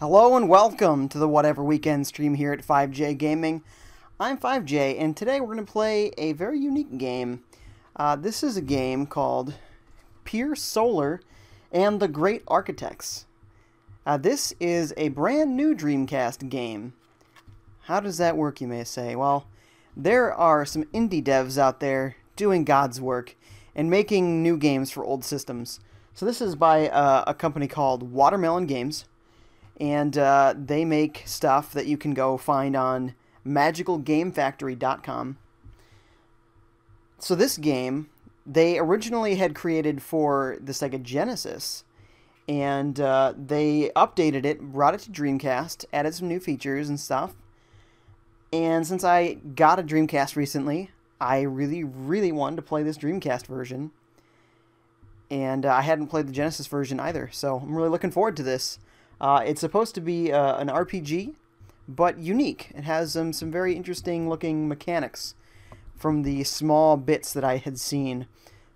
Hello and welcome to the Whatever Weekend stream here at FiveJay Gaming. I'm FiveJay, and today we're going to play a very unique game. This is a game called Pier Solar and the Great Architects. This is a brand new Dreamcast game. How does that work, you may say? Well, there are some indie devs out there doing God's work and making new games for old systems. So this is by a company called Watermelon Games. And they make stuff that you can go find on magicalgamefactory.com. So this game, they originally had created for the Sega Genesis. And they updated it, brought it to Dreamcast, added some new features and stuff. And since I got a Dreamcast recently, I really wanted to play this Dreamcast version. And I hadn't played the Genesis version either, so I'm really looking forward to this. It's supposed to be an RPG, but unique. It has some very interesting looking mechanics from the small bits that I had seen.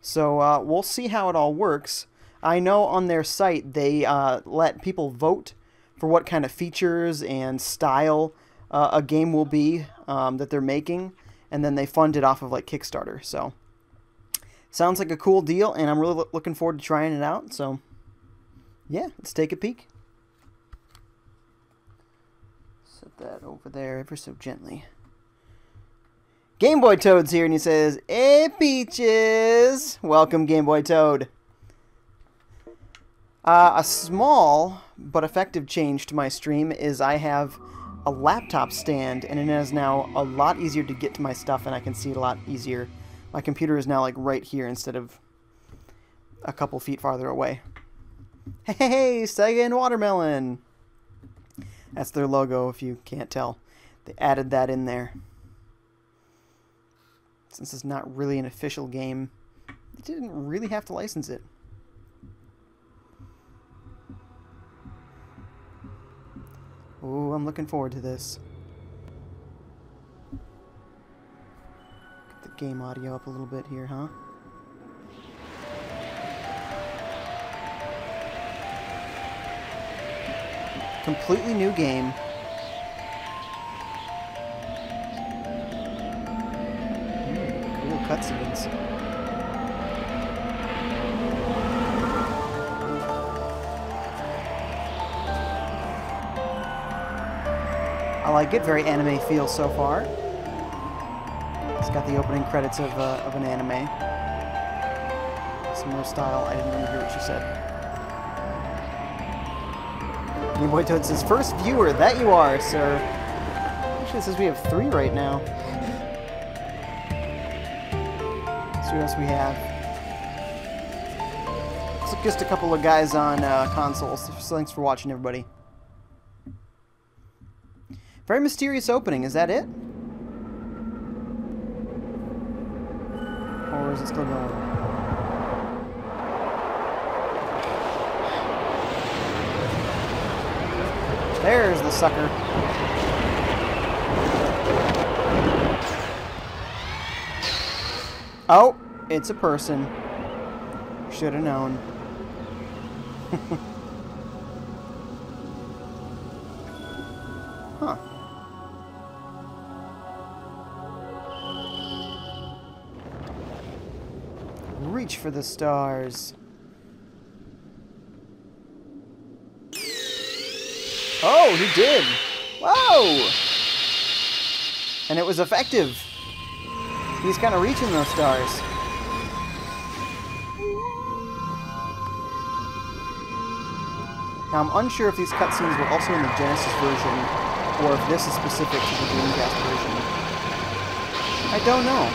So we'll see how it all works. I know on their site they let people vote for what kind of features and style a game will be that they're making, and then they fund it off of like Kickstarter. So sounds like a cool deal, and I'm really looking forward to trying it out. So yeah, let's take a peek. Set that over there ever so gently. Game Boy Toad's here, and he says, "Hey, Peaches!" Welcome, Game Boy Toad. A small but effective change to my stream is I have a laptop stand, and it is now a lot easier to get to my stuff, and I can see it a lot easier. My computer is now like right here instead of a couple feet farther away. Hey, Sega and Watermelon! That's their logo, if you can't tell. They added that in there. Since it's not really an official game, they didn't really have to license it. Oh, I'm looking forward to this. Get the game audio up a little bit here, huh? Completely new game. Cool cutscenes. I like it. Very anime feel so far. It's got the opening credits of an anime. Similar style. I didn't really hear what she said. Game Boy Toad says, "First viewer, that you are, sir." Actually, it says we have 3 right now. Let's see what else we have. Looks like just a couple of guys on consoles. So thanks for watching, everybody. Very mysterious opening. Is that it? Or is it still going? There's the sucker. Oh, it's a person. Should have known. Huh. Reach for the stars. Oh, he did! Whoa! And it was effective. He's kind of reaching those stars. Now, I'm unsure if these cutscenes were also in the Genesis version, or if this is specific to the Dreamcast version. I don't know.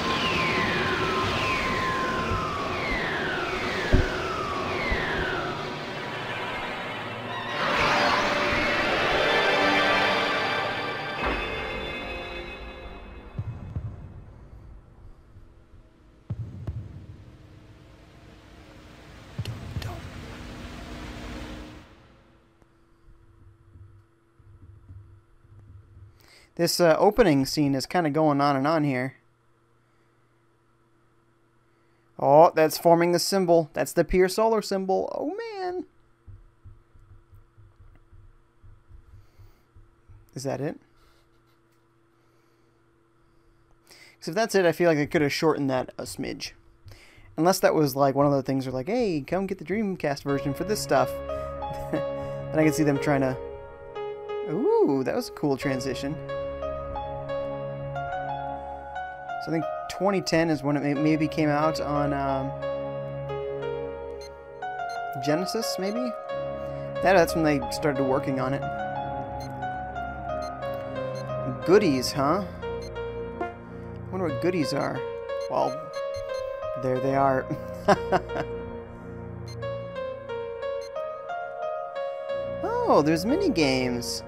This opening scene is kind of going on and on here. Oh, that's forming the symbol. That's the Pier Solar symbol. Oh, man. Is that it? Because if that's it, I feel like they could have shortened that a smidge. Unless that was like one of the things where like, hey, come get the Dreamcast version for this stuff. And I can see them trying to... Ooh, that was a cool transition. So I think 2010 is when it maybe came out on Genesis, maybe? That's when they started working on it. Goodies, huh? I wonder what goodies are. Well, there they are. Oh, there's mini games.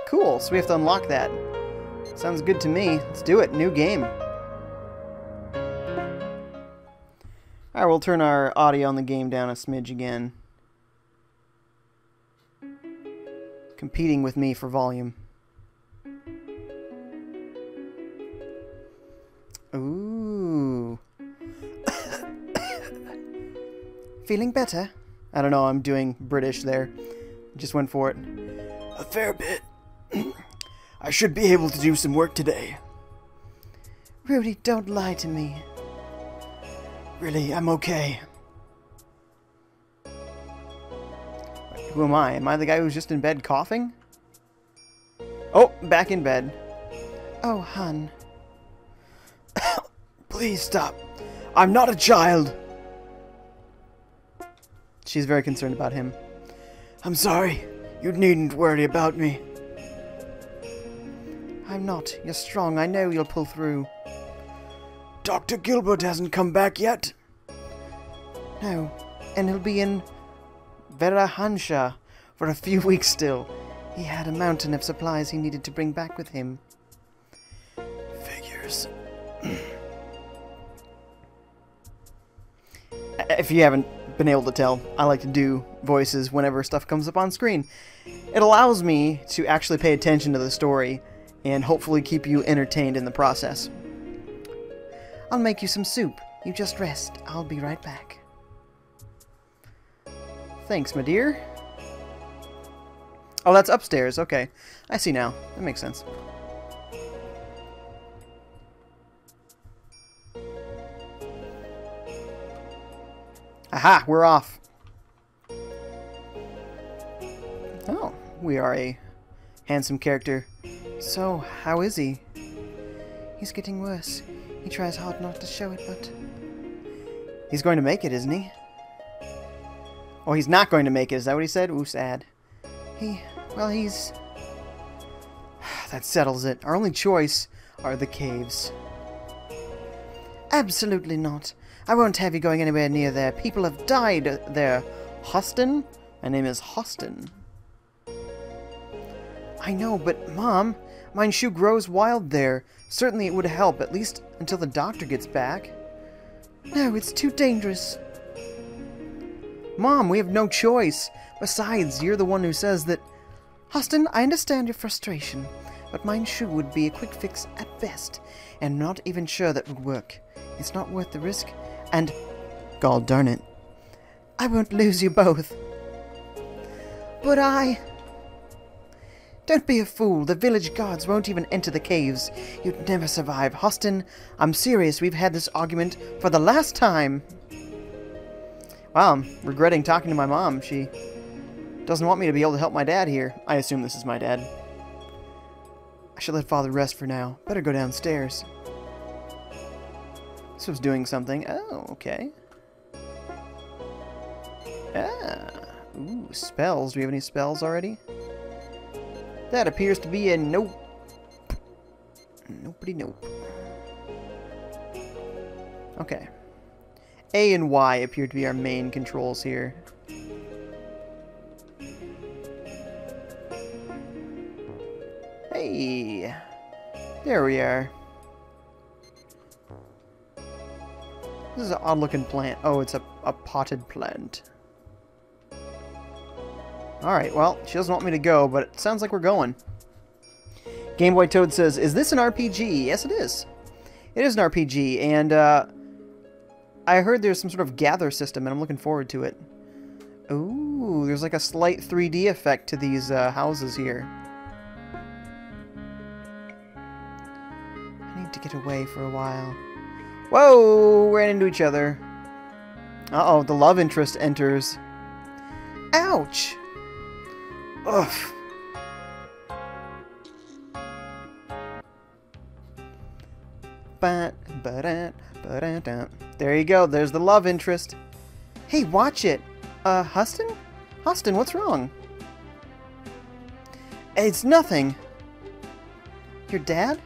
Cool, so we have to unlock that. Sounds good to me. Let's do it. New game. Alright, we'll turn our audio on the game down a smidge again. Competing with me for volume. Ooh. Feeling better? I don't know, I'm doing British there. Just went for it. A fair bit. I should be able to do some work today. Rudy, don't lie to me. Really, I'm okay. Who am I? Am I the guy who's just in bed coughing? Oh, back in bed. Oh, hun. Please stop. I'm not a child. She's very concerned about him. I'm sorry. You needn't worry about me. I'm not. You're strong. I know you'll pull through. Dr. Gilbert hasn't come back yet. No. And he'll be in Verahansha for a few weeks still. He had a mountain of supplies he needed to bring back with him. Figures. If you haven't been able to tell, I like to do voices whenever stuff comes up on screen. It allows me to actually pay attention to the story and hopefully keep you entertained in the process. I'll make you some soup. You just rest. I'll be right back. Thanks, my dear. Oh, that's upstairs. Okay. I see now. That makes sense. Aha! We're off. Oh, we are a handsome character. So, how is he? He's getting worse. He tries hard not to show it, but... He's going to make it, isn't he? Oh, he's not going to make it. Is that what he said? Ooh, sad. Well, he's... That settles it. Our only choice are the caves. Absolutely not. I won't have you going anywhere near there. People have died there. Hostin? My name is Hostin. I know, but Mom, mine shoe grows wild there. Certainly it would help, at least until the doctor gets back. No, it's too dangerous. Mom, we have no choice. Besides, you're the one who says that... Hostin, I understand your frustration, but mine shoe would be a quick fix at best, and not even sure that would work. It's not worth the risk, and... God darn it. I won't lose you both. But I... Don't be a fool. The village guards won't even enter the caves. You'd never survive. Hostin, I'm serious. We've had this argument for the last time. Wow, I'm regretting talking to my mom. She doesn't want me to be able to help my dad here. I assume this is my dad. I should let Father rest for now. Better go downstairs. This was doing something. Oh, okay. Ah. Ooh, spells. Do we have any spells already? That appears to be a nope. Nobody nope. Okay. A and Y appear to be our main controls here. Hey! There we are. This is an odd-looking plant. Oh, it's a potted plant. Alright, well, she doesn't want me to go, but it sounds like we're going. Game Boy Toad says, is this an RPG? Yes, it is. It is an RPG, and I heard there's some sort of gather system, and I'm looking forward to it. Ooh, There's like a slight 3D effect to these houses here. I need to get away for a while. Whoa! Ran into each other. Uh-oh, the love interest enters. Ouch! Ugh. There you go, there's the love interest. Hey, watch it! Huston? Huston, what's wrong? It's nothing. Your dad?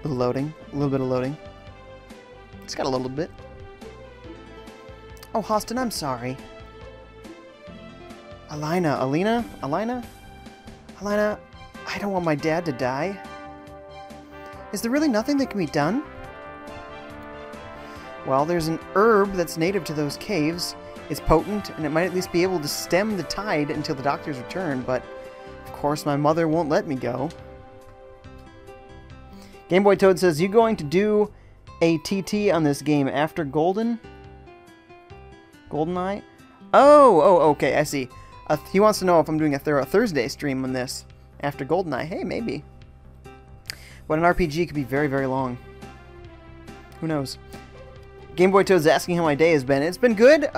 Loading. A little bit of loading. It's got a little bit. Oh, Huston, I'm sorry. Alina, I don't want my dad to die. Is there really nothing that can be done? Well, there's an herb that's native to those caves. It's potent, and it might at least be able to stem the tide until the doctors return, but of course my mother won't let me go. Game Boy Toad says, you going to do a TT on this game after GoldenEye? Oh, okay, I see. He wants to know if I'm doing a Thursday stream on this after GoldenEye. Hey, maybe. But an RPG could be very, very long. Who knows? Game Boy Toad's asking how my day has been. It's been good.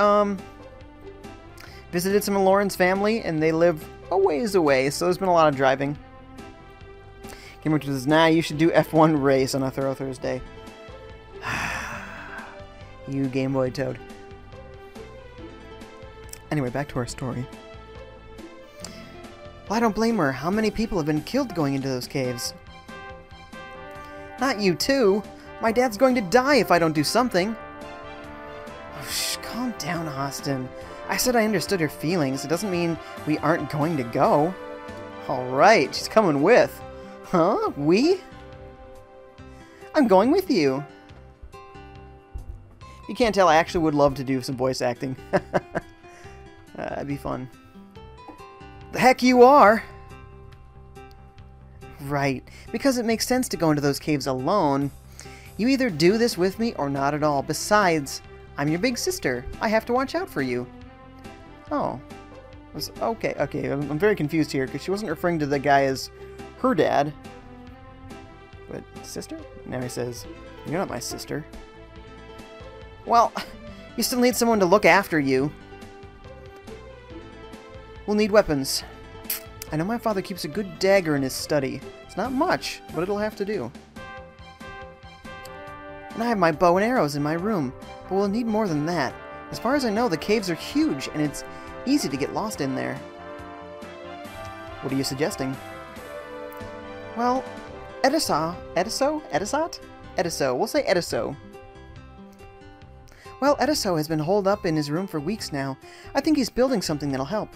Visited some of Lauren's family, and they live a ways away, so there's been a lot of driving. Game Boy Toad says, nah, you should do F1 race on a Thorough Thursday. You, Game Boy Toad. Anyway, back to our story. Well, I don't blame her. How many people have been killed going into those caves? Not you too. My dad's going to die if I don't do something. Oh, shh, calm down, Austin. I said I understood her feelings. It doesn't mean we aren't going to go. Alright, she's coming with. Huh? We? I'm going with you. You can't tell, I actually would love to do some voice acting. That'd be fun. The heck you are! Right, because it makes sense to go into those caves alone. You either do this with me or not at all. Besides, I'm your big sister. I have to watch out for you. Oh. Okay, I'm very confused here, because she wasn't referring to the guy as her dad. But, sister? Now he says, you're not my sister. Well, you still need someone to look after you. We'll need weapons. I know my father keeps a good dagger in his study. It's not much, but it'll have to do. And I have my bow and arrows in my room, but we'll need more than that. As far as I know, the caves are huge, and it's easy to get lost in there. What are you suggesting? Well, Ediso? We'll say Ediso. Well, Ediso has been holed up in his room for weeks now. I think he's building something that'll help.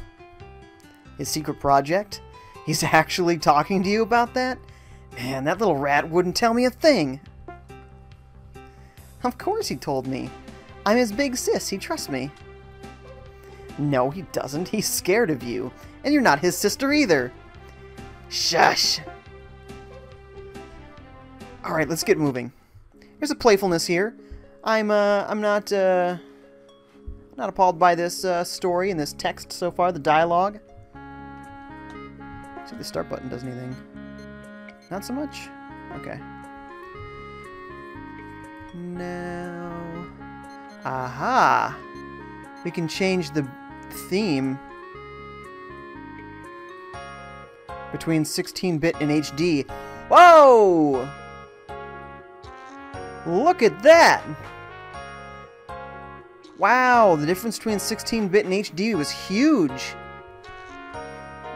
His secret project? He's actually talking to you about that? Man, that little rat wouldn't tell me a thing. Of course he told me. I'm his big sis, he trusts me. No, he doesn't. He's scared of you. And you're not his sister either. Shush. Alright, let's get moving. There's a playfulness here. I'm not appalled by this story and this text so far, the dialogue. See, the start button does anything. Not so much? Okay. Now... Aha! We can change the theme between 16-bit and HD. Whoa! Look at that! Wow, the difference between 16-bit and HD was huge.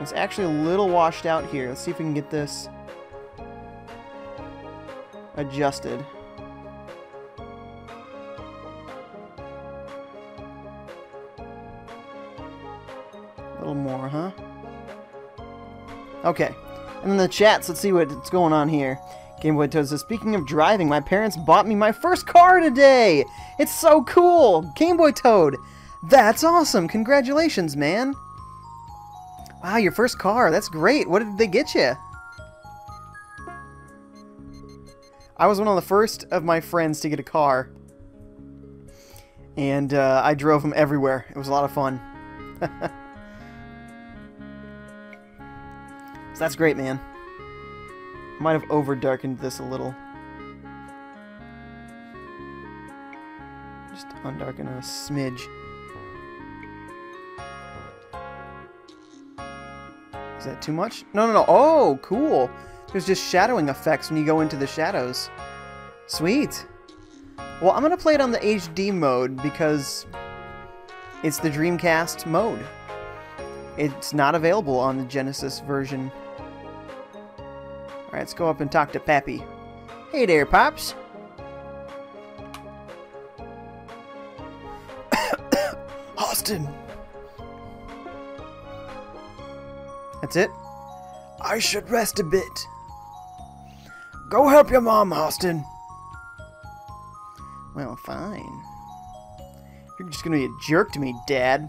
It's actually a little washed out here. Let's see if we can get this adjusted. A little more, huh? Okay. And then the chats, let's see what's going on here. Game Boy Toad says, speaking of driving, my parents bought me my first car today! It's so cool! Game Boy Toad! That's awesome! Congratulations, man! Wow, your first car. That's great. What did they get you? I was one of the first of my friends to get a car. And I drove them everywhere. It was a lot of fun. So that's great, man. I might have over-darkened this a little. Just undarken a smidge. Is that too much? No, no, no. Oh, cool. There's just shadowing effects when you go into the shadows. Sweet. Well, I'm going to play it on the HD mode because it's the Dreamcast mode. It's not available on the Genesis version. Alright, let's go up and talk to Pappy. Hey there, Pops. Austin. That's it? I should rest a bit. Go help your mom, Austin. Well, fine. You're just gonna be a jerk to me, Dad.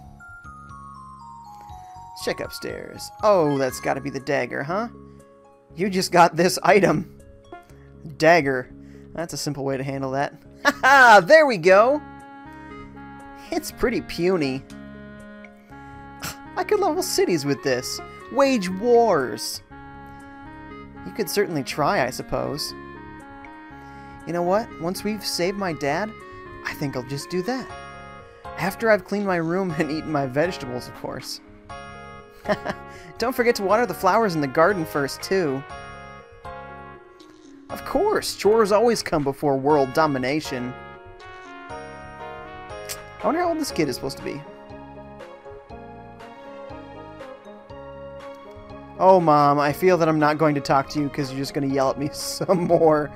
Let's check upstairs. Oh, that's gotta be the dagger, huh? You just got this item. Dagger. That's a simple way to handle that. Haha, there we go! It's pretty puny. I could level cities with this. Wage wars. You could certainly try, I suppose. You know what? Once we've saved my dad, I think I'll just do that. After I've cleaned my room and eaten my vegetables, of course. Don't forget to water the flowers in the garden first, too. Of course! Chores always come before world domination. I wonder how old this kid is supposed to be. Oh, Mom, I feel that I'm not going to talk to you because you're just going to yell at me some more.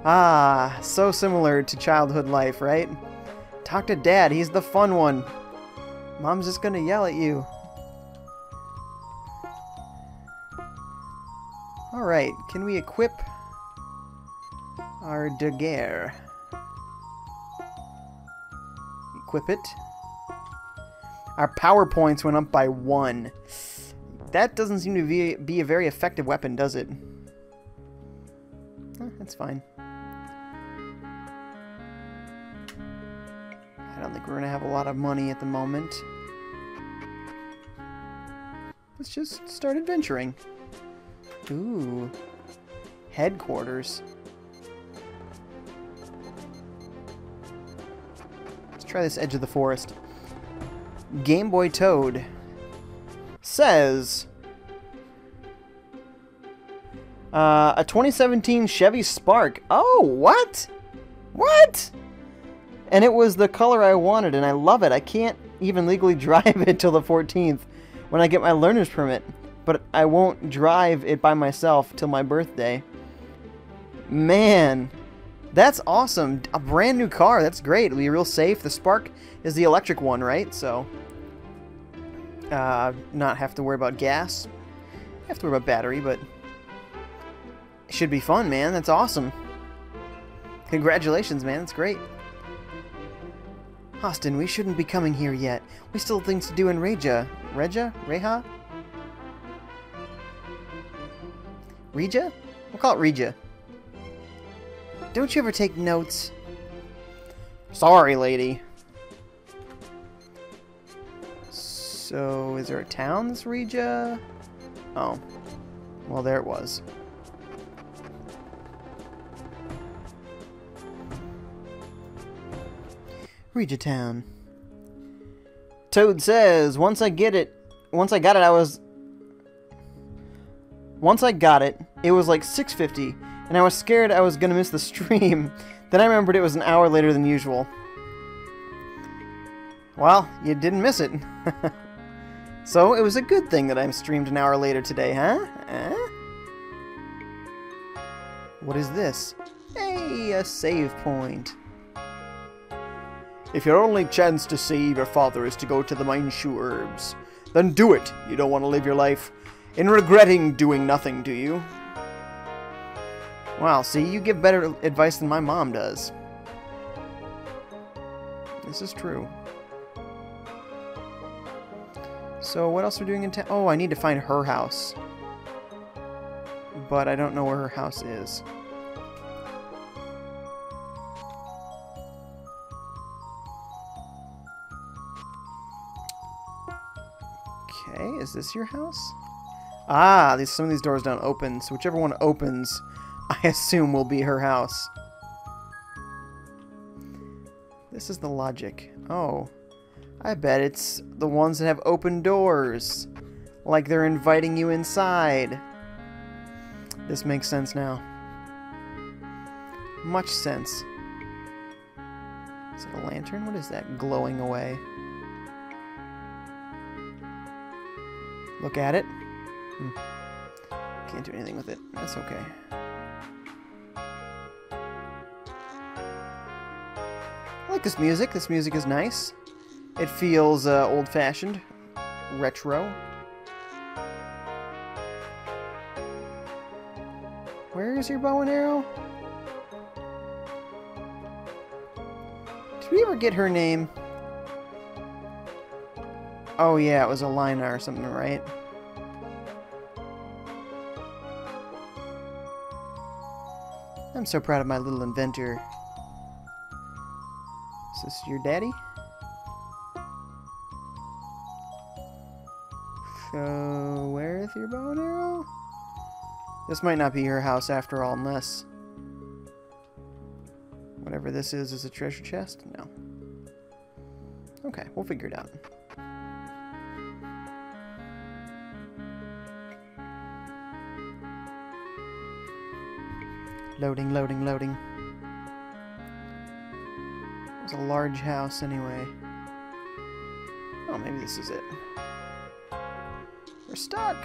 Ah, so similar to childhood life, right? Talk to Dad, he's the fun one. Mom's just going to yell at you. Alright, can we equip our dagger? Equip it. Our power points went up by 1. That doesn't seem to be a very effective weapon, does it? That's fine. I don't think we're going to have a lot of money at the moment. Let's just start adventuring. Ooh. Headquarters. Let's try this edge of the forest. Game Boy Toad says a 2017 Chevy Spark. Oh, what? What? And it was the color I wanted, and I love it. I can't even legally drive it till the 14th when I get my learner's permit, but I won't drive it by myself till my birthday. Man, that's awesome. A brand new car. That's great. It'll be real safe. The Spark is the electric one, right? So not have to worry about gas. Have to worry about battery, but it should be fun, man. That's awesome. Congratulations, man. That's great. Austin, we shouldn't be coming here yet. We still have things to do in Reja. Reja? Reha? Reja? We'll call it Reja. Don't you ever take notes? Sorry, lady. So, is there a town that's Reja? Oh. Well, there it was. Reja Town. Toad says, once I got it, it was like 6:50, and I was scared I was gonna miss the stream. Then I remembered it was an hour later than usual. Well, you didn't miss it. So, it was a good thing that I streamed an hour later today, huh? What is this? Hey, a save point. If your only chance to save your father is to go to the Mineshu Herbs, then do it. You don't want to live your life in regretting doing nothing, do you? Wow, see, you give better advice than my mom does. This is true. So, what else are we doing in town? Oh, I need to find her house. But I don't know where her house is. Okay, is this your house? Ah, some of these doors don't open, so whichever one opens, I assume will be her house. This is the logic. Oh, I bet it's the ones that have open doors. Like they're inviting you inside. This makes sense now. Much sense. Is it a lantern? What is that glowing away? Look at it. Can't do anything with it. That's okay. I like this music. This music is nice. It feels old-fashioned, retro. Where is your bow and arrow? Did we ever get her name? Oh yeah, it was Alina or something, right? I'm so proud of my little inventor. Is this your daddy? So, where is your bow and arrow? This might not be her house after all, unless whatever this is a treasure chest? No. Okay, we'll figure it out. Loading, loading, loading. It's a large house anyway. Oh, maybe this is it. We're stuck!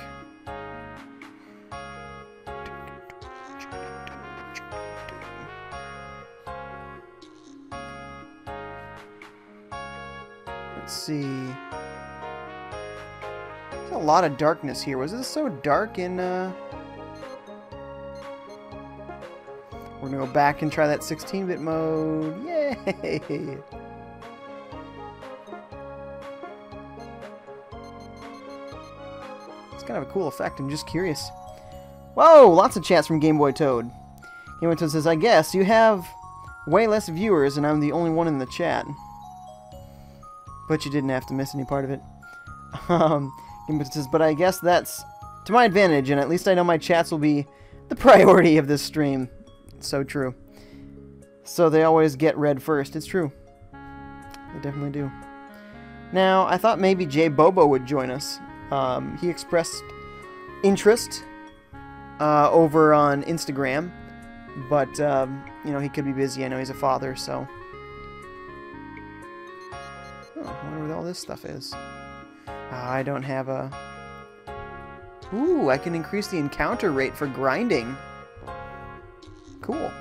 Let's see. There's a lot of darkness here. Was this so dark in, We're gonna go back and try that 16-bit mode. Yay! It's kind of a cool effect. I'm just curious. Whoa! Lots of chats from Game Boy Toad. Game Boy Toad says, I guess you have way less viewers and I'm the only one in the chat. But you didn't have to miss any part of it. Game Boy Toad says, but I guess that's to my advantage, and at least I know my chats will be the priority of this stream. So true. So they always get read first. It's true. They definitely do. Now, I thought maybe Jay Bobo would join us. He expressed interest over on Instagram, but you know, he could be busy. I know he's a father, so. Oh, I wonder what all this stuff is. I don't have a. Ooh, I can increase the encounter rate for grinding. Cool.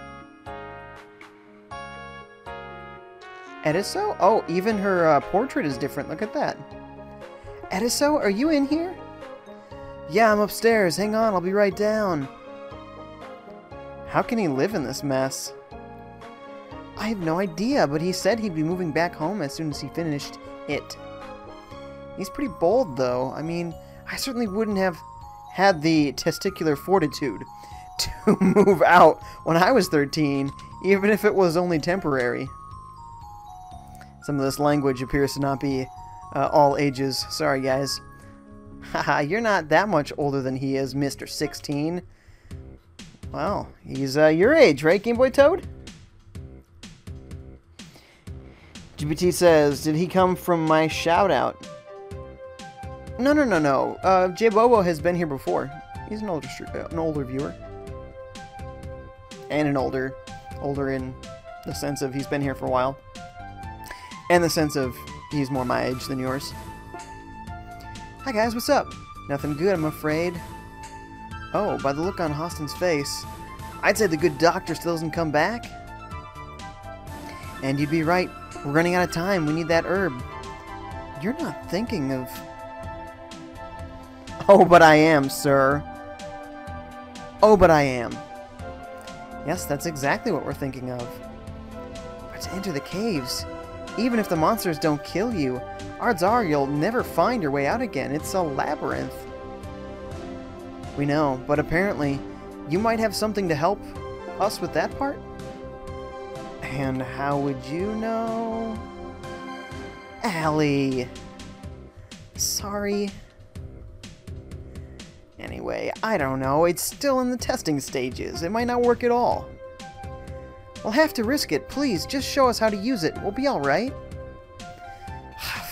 Ediso? Oh, even her portrait is different. Look at that. Ediso, are you in here? Yeah, I'm upstairs. Hang on, I'll be right down. How can he live in this mess? I have no idea, but he said he'd be moving back home as soon as he finished it. He's pretty bold, though. I mean, I certainly wouldn't have had the testicular fortitude to move out when I was 13, even if it was only temporary. Some of this language appears to not be all ages. Sorry, guys. Haha, you're not that much older than he is, Mr. 16. Well, he's your age, right, Game Boy Toad? GPT says, did he come from my shout-out? No. Jay Bobo has been here before. He's an older viewer. And an older in the sense of he's been here for a while. And the sense of he's more my age than yours. Hi guys, what's up? Nothing good, I'm afraid. Oh, by the look on Austin's face, I'd say the good doctor still doesn't come back. And you'd be right. We're running out of time. We need that herb. You're not thinking of... Oh, but I am, sir. Oh, but I am. Yes, that's exactly what we're thinking of. But to enter the caves, even if the monsters don't kill you, odds are you'll never find your way out again. It's a labyrinth. We know, but apparently you might have something to help us with that part? And how would you know? Allie. Sorry. anyway? I don't know. It's still in the testing stages. It might not work at all. We'll have to risk it. Please, just show us how to use it. We'll be alright.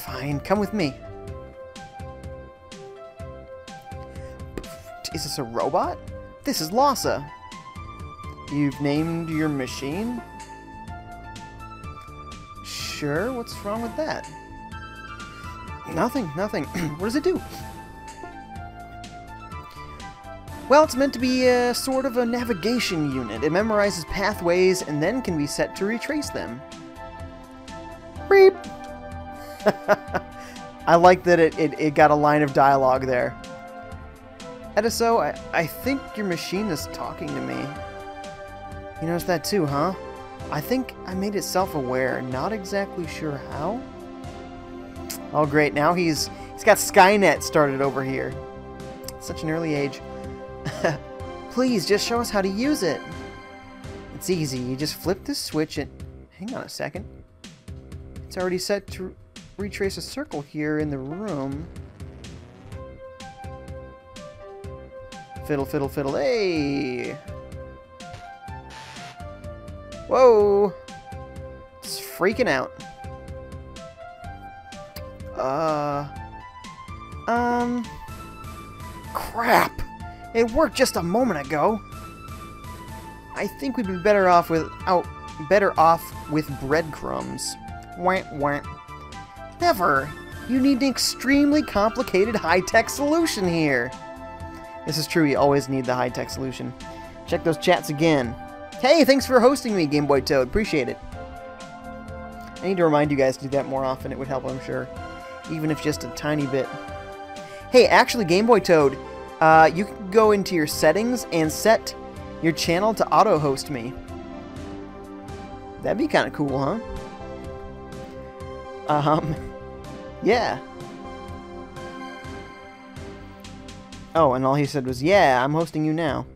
Fine, come with me. Is this a robot? This is Lhasa. You've named your machine? Sure, what's wrong with that? Nothing, nothing. What does it do? Well, it's meant to be a sort of a navigation unit. It memorizes pathways and then can be set to retrace them. Beep! I like that it got a line of dialogue there. Ediso, I think your machine is talking to me. You noticed that too, huh? I think I made it self-aware. Not exactly sure how. Oh great, now he's got Skynet started over here. Such an early age. Please, just show us how to use it. It's easy. You just flip this switch and... Hang on a second. It's already set to retrace a circle here in the room. Fiddle, fiddle, fiddle. Hey! Whoa! It's freaking out. Crap! It worked just a moment ago. I think we'd be better off with breadcrumbs. Wah, wah. Never. You need an extremely complicated high-tech solution here. This is true. You always need the high-tech solution. Check those chats again. Hey, thanks for hosting me, Game Boy Toad. Appreciate it. I need to remind you guys to do that more often. It would help, I'm sure. Even if just a tiny bit. Hey, actually, Game Boy Toad, you can go into your settings and set your channel to auto-host me. That'd be kind of cool, huh? Yeah. Oh, and all he said was, yeah, I'm hosting you now.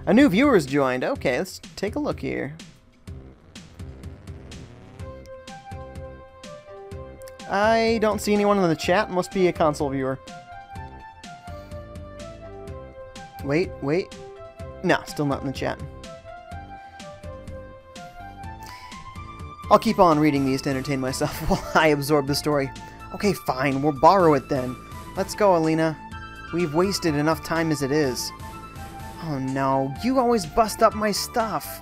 A new viewer's joined. Okay, let's take a look here. I don't see anyone in the chat. Must be a console viewer. Wait. No, still not in the chat. I'll keep on reading these to entertain myself while I absorb the story. Okay, fine. We'll borrow it then. Let's go, Alina. We've wasted enough time as it is. Oh no, you always bust up my stuff.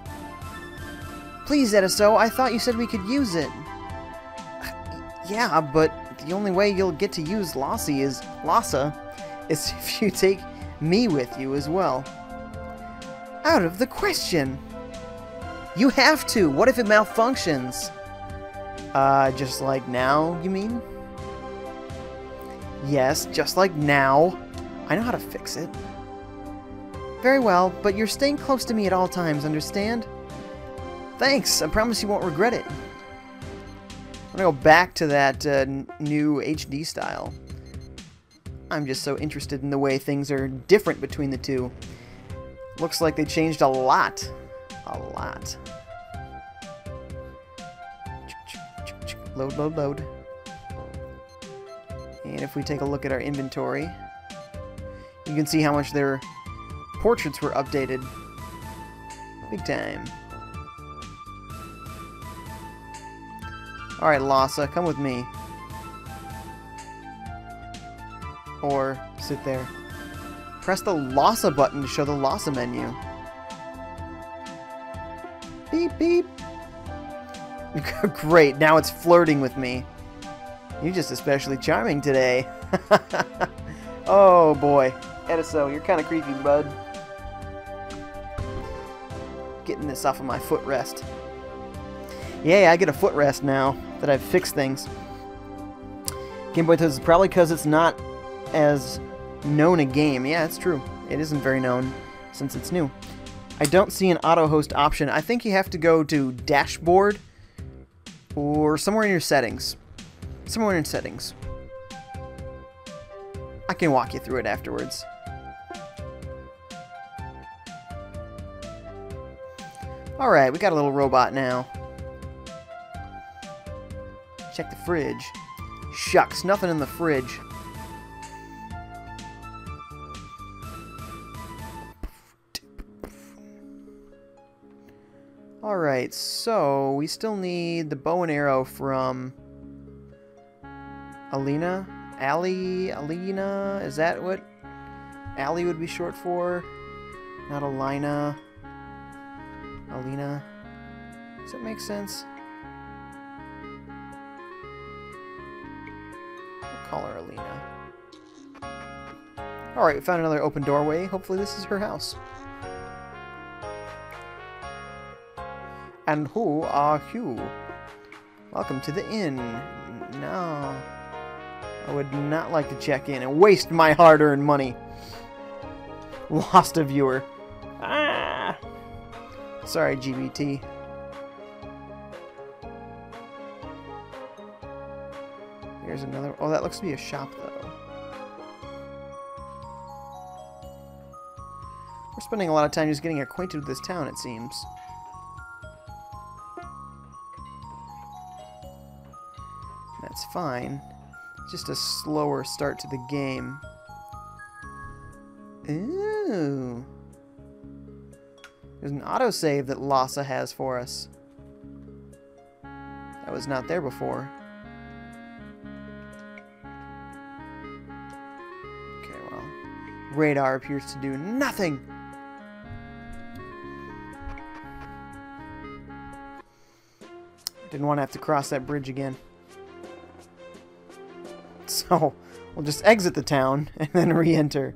Please, Ediso, I thought you said we could use it. Yeah, but the only way you'll get to use Lhasa is if you take me with you as well. Out of the question. You have to. What if it malfunctions? Just like now, you mean? Yes, just like now. I know how to fix it. Very well, but you're staying close to me at all times, understand? Thanks, I promise you won't regret it. I'm gonna go back to that new HD style. I'm just so interested in the way things are different between the two. Looks like they changed a lot. A lot. Load, load, load. And if we take a look at our inventory, you can see how much their portraits were updated. Big time. Alright, Lhasa, come with me. Or sit there. Press the Lhasa button to show the Lhasa menu. Beep, beep. Great, now it's flirting with me. You're just especially charming today. Oh boy. Ediso, you're kind of creepy, bud. Getting this off of my footrest. Yay, I get a footrest now that I've fixed things. Game Boy Toad is probably because it's not as known a game. Yeah, it's true. It isn't very known since it's new. I don't see an auto-host option. I think you have to go to Dashboard or somewhere in your settings. Somewhere in settings. I can walk you through it afterwards. Alright, we got a little robot now. Check the fridge. Shucks, nothing in the fridge. Alright, so we still need the bow and arrow from Alina? Alina? Is that what Ali would be short for? Not Alina. Alina. Does that make sense? We'll call her Alina. Alright, we found another open doorway. Hopefully this is her house. And who are you? Welcome to the inn. No. I would not like to check in and waste my hard-earned money. Lost a viewer. Ah! Sorry, GBT. Here's another... Oh, that looks to be a shop, though. We're spending a lot of time just getting acquainted with this town, it seems. That's fine. Just a slower start to the game. Ooh. There's an autosave that Lhasa has for us. That was not there before. Okay, well. Radar appears to do nothing! Didn't want to have to cross that bridge again. So, we'll just exit the town and then re-enter.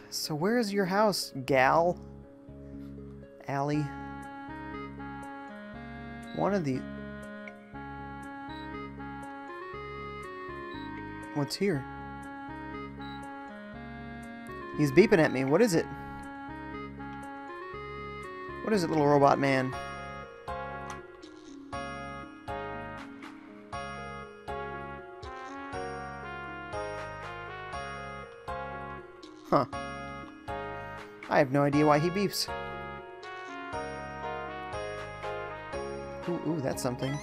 So where is your house, gal? Allie? One of the... What's here? He's beeping at me. What is it? What is it, little robot man? Huh. I have no idea why he beeps. Ooh, that's something.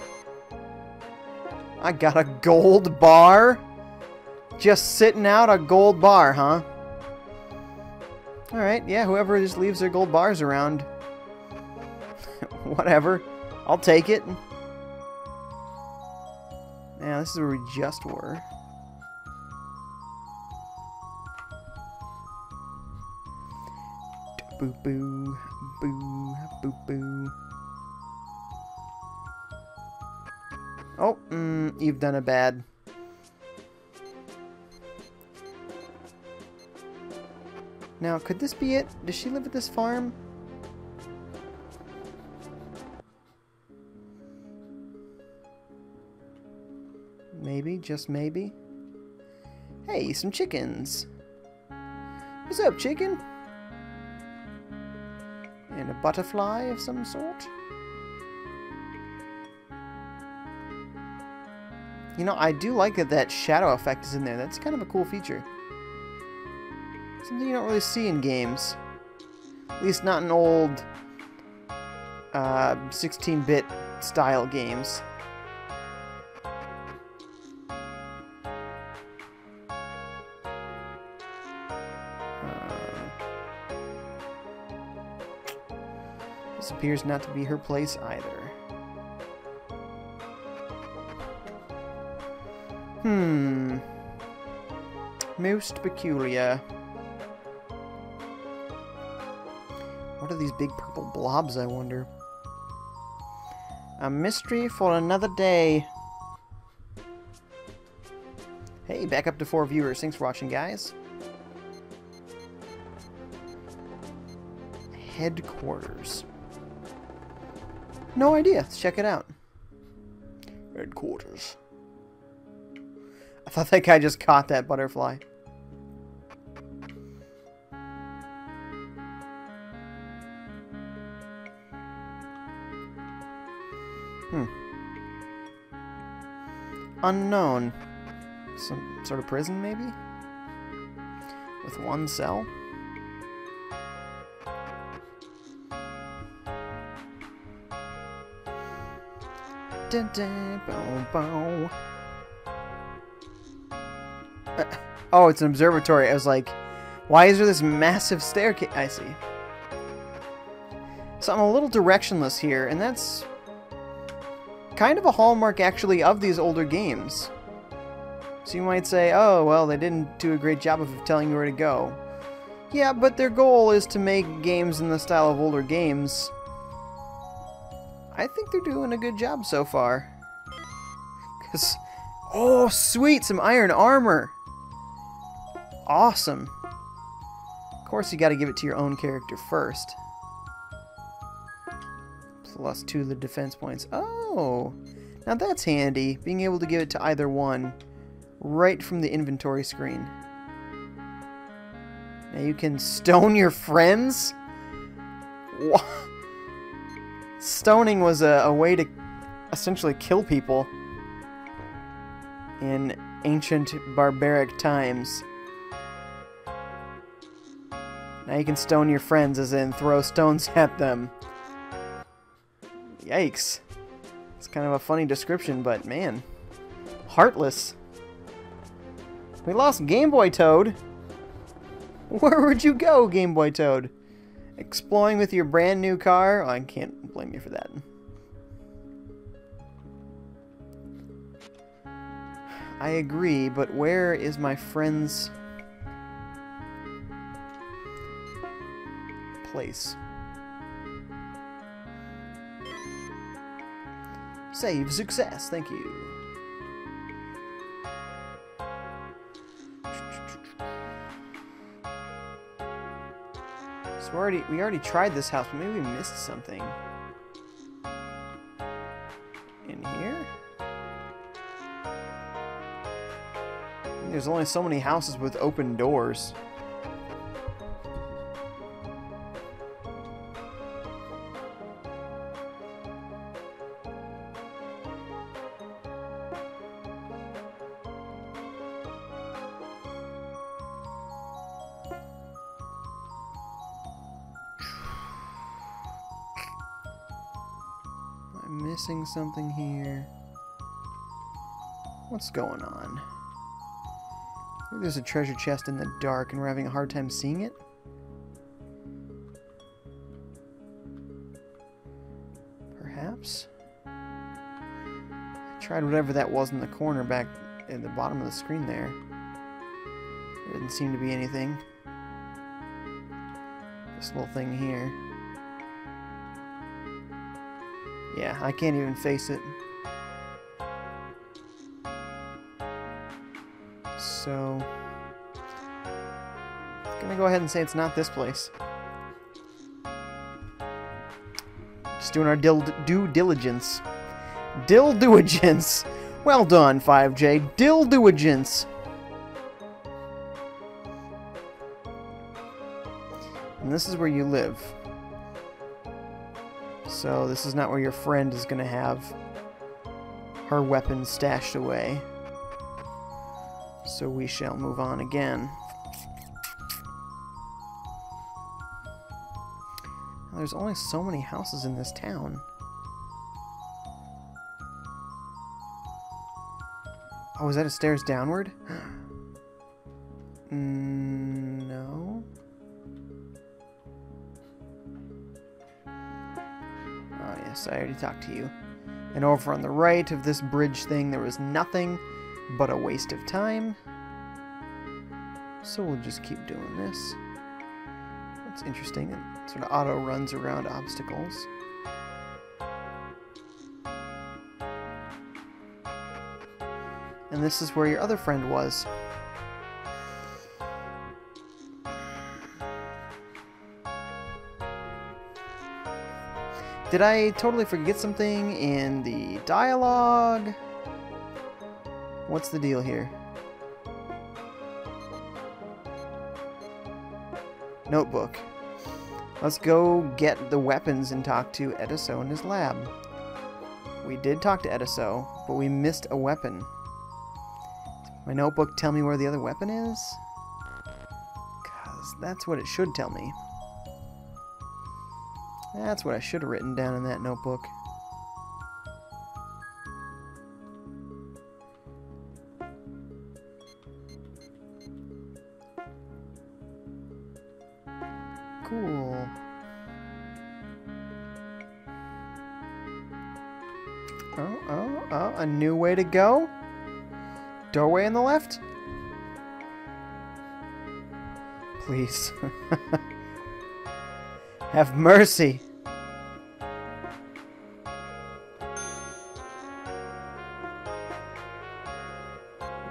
I got a gold bar? Just sitting out a gold bar, huh? Alright, yeah, whoever just leaves their gold bars around. Whatever. I'll take it. Yeah, this is where we just were. Boo boo, boo, boo boo. Oh, you've done a bad. Now, could this be it? Does she live at this farm? Maybe, just maybe. Hey, some chickens. What's up, chicken? And a butterfly of some sort? You know, I do like that that shadow effect is in there. That's kind of a cool feature. Something you don't really see in games. At least not in old 16-bit style games. This appears not to be her place either. Most peculiar. What are these big purple blobs, I wonder? A mystery for another day. Hey, back up to 4 viewers. Thanks for watching, guys. Headquarters. No idea. Let's check it out. Headquarters. I thought that guy just caught that butterfly. Unknown. Some sort of prison, maybe? With one cell? Dun, dun, bow, bow. Oh, it's an observatory. I was like, why is there this massive staircase? I see. So I'm a little directionless here, and that's kind of a hallmark, actually, of these older games. So you might say, oh, well, they didn't do a great job of telling you where to go. Yeah, but their goal is to make games in the style of older games. I think they're doing a good job so far. 'Cause, oh, sweet, some iron armor. Awesome. Of course, you got to give it to your own character first. +2 to the defense points. Oh, now that's handy, being able to give it to either one right from the inventory screen. Now you can stone your friends? What? Stoning was a way to essentially kill people in ancient barbaric times. Now you can stone your friends, as in throw stones at them. Yikes. It's kind of a funny description, but man. Heartless. We lost Game Boy Toad. Where would you go, Game Boy Toad? Exploring with your brand new car? Oh, I can't blame you for that. I agree, but where is my friend's place? Save success, thank you. So we already tried this house, but maybe we missed something. In here? There's only so many houses with open doors. I'm missing something here. What's going on? Maybe there's a treasure chest in the dark and we're having a hard time seeing it? Perhaps? I tried whatever that was in the corner back at the bottom of the screen there. There didn't seem to be anything. This little thing here. Yeah, I can't even face it. So, I'm gonna go ahead and say it's not this place. Just doing our due diligence. Diligence. Well done, FiveJay. Diligence. And this is where you live. So this is not where your friend is going to have her weapons stashed away. So we shall move on again. There's only so many houses in this town. Oh, is that a stairs downward? No. Oh yes, I already talked to you. And over on the right of this bridge thing, there was nothing but a waste of time. So we'll just keep doing this. That's interesting. It sort of auto runs around obstacles. And this is where your other friend was. Did I totally forget something in the dialogue? What's the deal here? Notebook. Let's go get the weapons and talk to Ediso in his lab. We did talk to Ediso, but we missed a weapon. My notebook tell me where the other weapon is? Because that's what it should tell me. That's what I should have written down in that notebook. Cool. A new way to go. Doorway on the left? Please. Have mercy.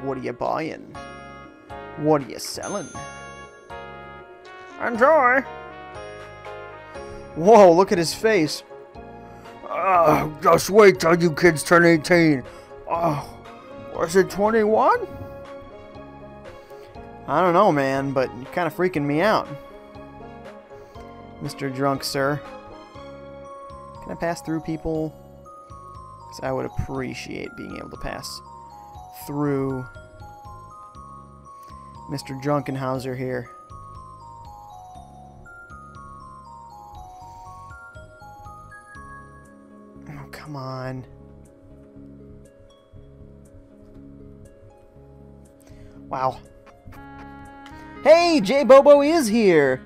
What are you buying? What are you selling? Enjoy! Whoa, look at his face. Just wait till you kids turn 18. Oh, was it 21? I don't know, man, but you're kind of freaking me out. Mr. Drunk, sir. Can I pass through people? Because I would appreciate being able to pass through Mr. Drunkenhauser here. Oh, come on. Wow. Hey, J Bobo is here!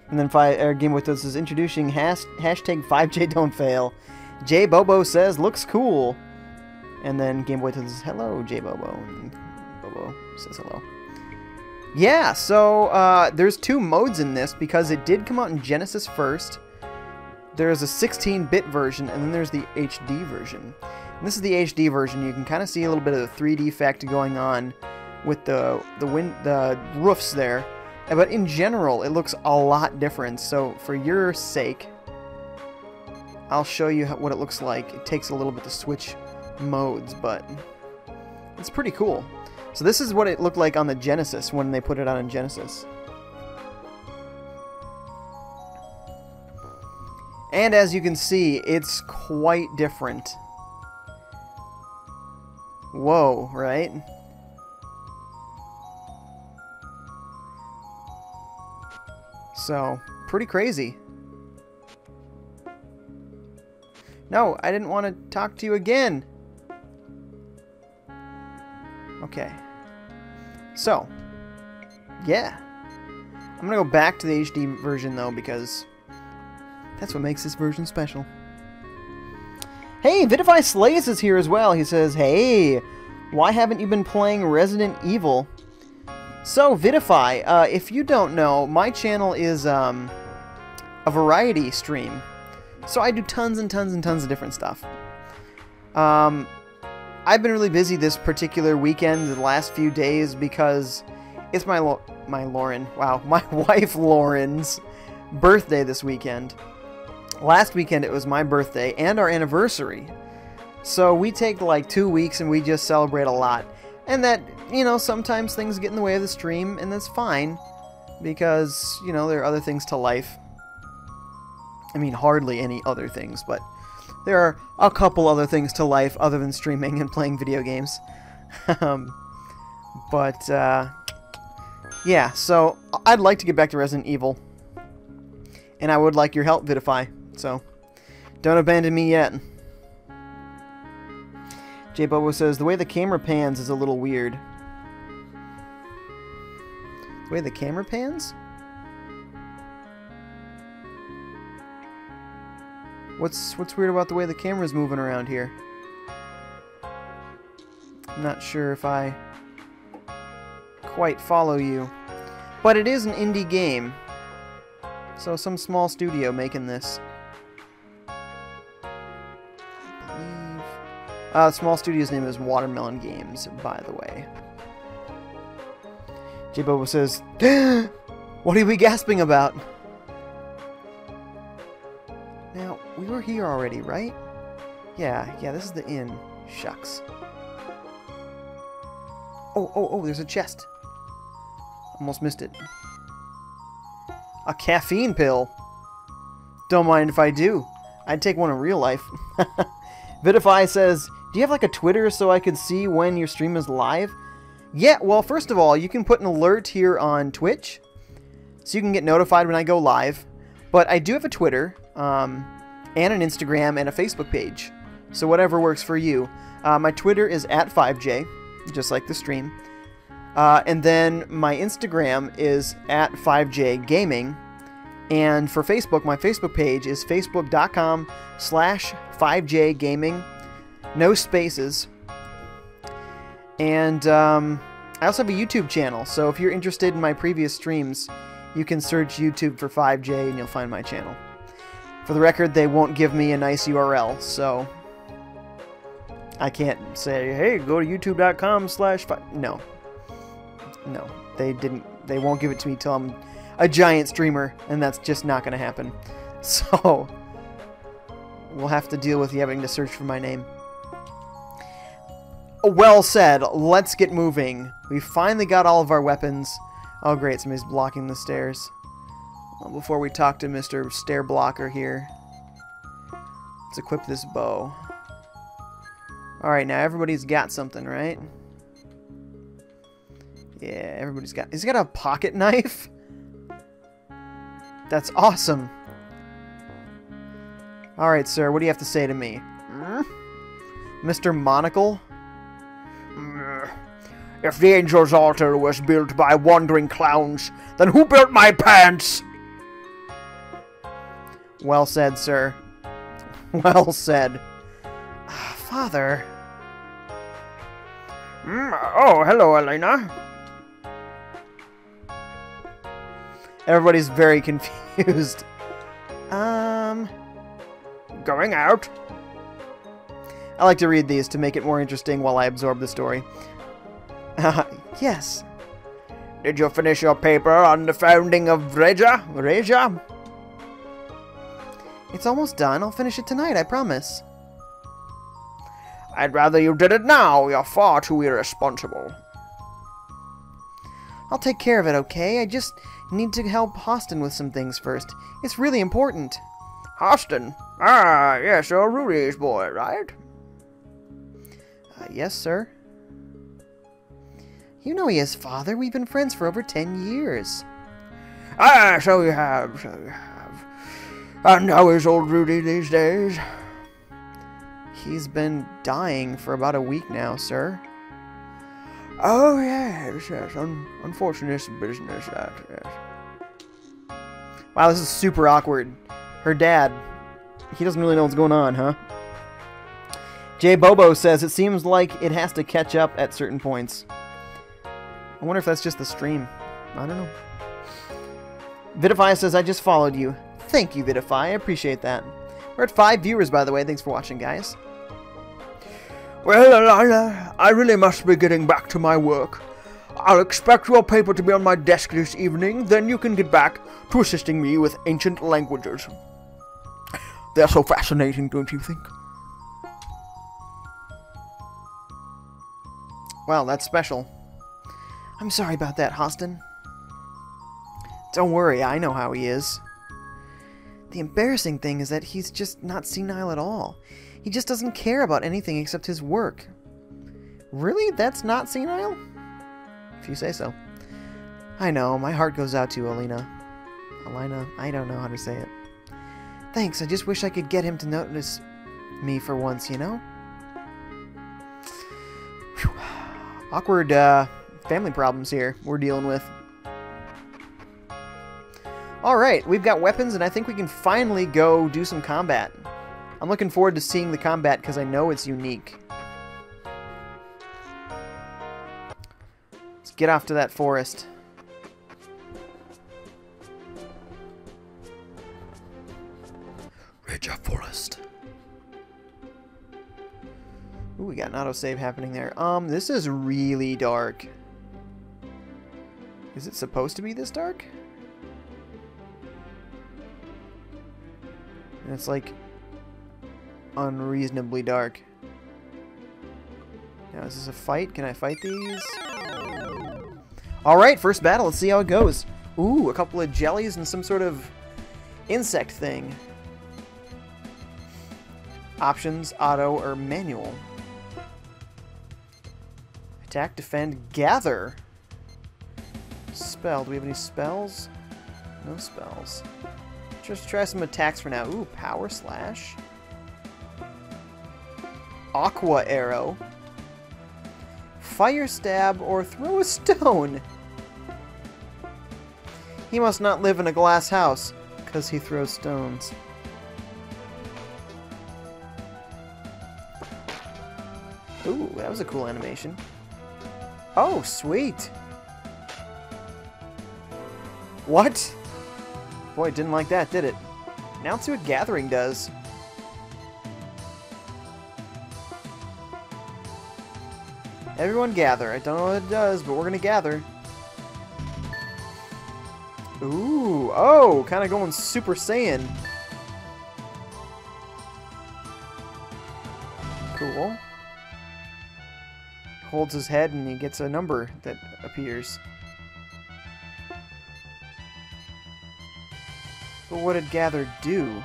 And then Game With Us is introducing hashtag FiveJay don't fail. J Bobo says, looks cool. And then Game With Us says, hello, J Bobo. And Bobo says hello. Yeah, so there's 2 modes in this because it did come out in Genesis first. There's a 16-bit version, and then there's the HD version. And this is the HD version. You can kind of see a little bit of the 3D effect going on with the roofs there. But in general, it looks a lot different. So for your sake, I'll show you what it looks like. It takes a little bit to switch modes, but it's pretty cool. So this is what it looked like on the Genesis when they put it out in Genesis. And as you can see, it's quite different. Whoa, right? So, pretty crazy. No, I didn't want to talk to you again. Okay. So, yeah. I'm going to go back to the HD version, though, because that's what makes this version special. Hey, Vidify Slays is here as well. He says, hey, why haven't you been playing Resident Evil? So, Vidify, if you don't know, my channel is a variety stream. So I do tons and tons and tons of different stuff. I've been really busy this particular weekend, the last few days, because it's my wife Lauren's birthday this weekend. Last weekend it was my birthday and our anniversary. So we take like 2 weeks and we just celebrate a lot. And that, you know, sometimes things get in the way of the stream, and that's fine. Because, you know, there are other things to life. I mean, hardly any other things, but there are a couple other things to life other than streaming and playing video games. Yeah, so I'd like to get back to Resident Evil. And I would like your help, Vidify. So, don't abandon me yet. J Bobo says, the way the camera pans is a little weird. The way the camera pans? What's weird about the way the camera's moving around here? I'm not sure if I quite follow you. But it is an indie game. So some small studio making this. I believe... small studio's name is Watermelon Games, by the way. J Bobo says, what are we gasping about? Now, we were here already, right? Yeah, this is the inn. Shucks. Oh, there's a chest. Almost missed it. A caffeine pill. Don't mind if I do. I'd take one in real life. Vidify says, do you have like a Twitter so I could see when your stream is live? Yeah, well, first of all, you can put an alert here on Twitch, so you can get notified when I go live. But I do have a Twitter, and an Instagram, and a Facebook page. So whatever works for you. My Twitter is @FiveJay, just like the stream. And then my Instagram is @FiveJay Gaming. And for Facebook, my Facebook page is facebook.com/FiveJay Gaming. No spaces. And I also have a YouTube channel, so if you're interested in my previous streams, you can search YouTube for FiveJay and you'll find my channel. For the record, they won't give me a nice URL, so I can't say, hey, go to youtube.com/5. No. No, they didn't. They won't give it to me till I'm a giant streamer, and that's just not going to happen. So we'll have to deal with you having to search for my name. Well said. Let's get moving. We finally got all of our weapons. Oh, great. Somebody's blocking the stairs. Well, before we talk to Mr. Stair Blocker here, let's equip this bow. Alright, now everybody's got something, right? Yeah, everybody's got... He's got a pocket knife? That's awesome. Alright, sir, what do you have to say to me? Mr. Monocle? If the Angel's Altar was built by wandering clowns, then who built my pants? Well said, sir. Well said. Father. Oh, hello, Elena. Everybody's very confused. Going out? I like to read these to make it more interesting while I absorb the story. Yes. Did you finish your paper on the founding of Regia? It's almost done. I'll finish it tonight, I promise. I'd rather you did it now. You're far too irresponsible. I'll take care of it, okay? I just need to help Hostin with some things first. It's really important. Hostin? Ah, yes, you're Rudy's boy, right? Yes, sir. You know he is, Father. We've been friends for over 10 years. Ah, so you have. And how is old Rudy these days? He's been dying for about a week now, sir. Oh, yes. Unfortunate business, that, yes. Wow, this is super awkward. Her dad, he doesn't really know what's going on, huh? Jay Bobo says it seems like it has to catch up at certain points. I wonder if that's just the stream. I don't know. Vitify says, I just followed you. Thank you, Vitify. I appreciate that. We're at 5 viewers, by the way. Thanks for watching, guys. Well, Alana, I really must be getting back to my work. I'll expect your paper to be on my desk this evening, then you can get back to assisting me with ancient languages. They're so fascinating, don't you think? Well, that's special. I'm sorry about that, Hostin. Don't worry, I know how he is. The embarrassing thing is that he's just not senile at all. He just doesn't care about anything except his work. Really? That's not senile? If you say so. I know, my heart goes out to you, Alina. Alina, I don't know how to say it. Thanks, I just wish I could get him to notice me for once, you know? Whew. Awkward, family problems here we're dealing with. Alright, we've got weapons, and I think we can finally go do some combat. I'm looking forward to seeing the combat because I know it's unique. Let's get off to that forest. Regia Forest. Ooh, we got an autosave happening there. This is really dark. Is it supposed to be this dark? And it's like unreasonably dark. Now, is this a fight? Can I fight these? Alright, first battle. Let's see how it goes. Ooh, a couple of jellies and some sort of insect thing. Options, auto, or manual. Attack, defend, gather. Spell. Do we have any spells? No spells. Just try some attacks for now. Ooh, power slash. Aqua arrow. Fire stab or throw a stone. He must not live in a glass house because he throws stones. Ooh, that was a cool animation. Oh, sweet. What? Boy, didn't like that, did it? Now let's see what gathering does. Everyone gather. I don't know what it does, but we're gonna gather. Ooh, oh, kind of going Super Saiyan. Cool. Holds his head and he gets a number that appears. But what did gather do?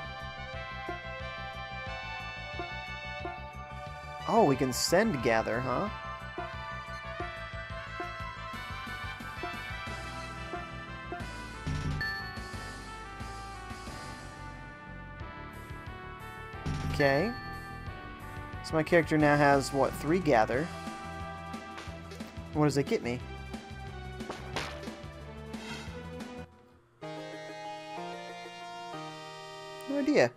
Oh, we can send gather, huh? Okay. So my character now has, what, 3 gather? What does it get me? No idea.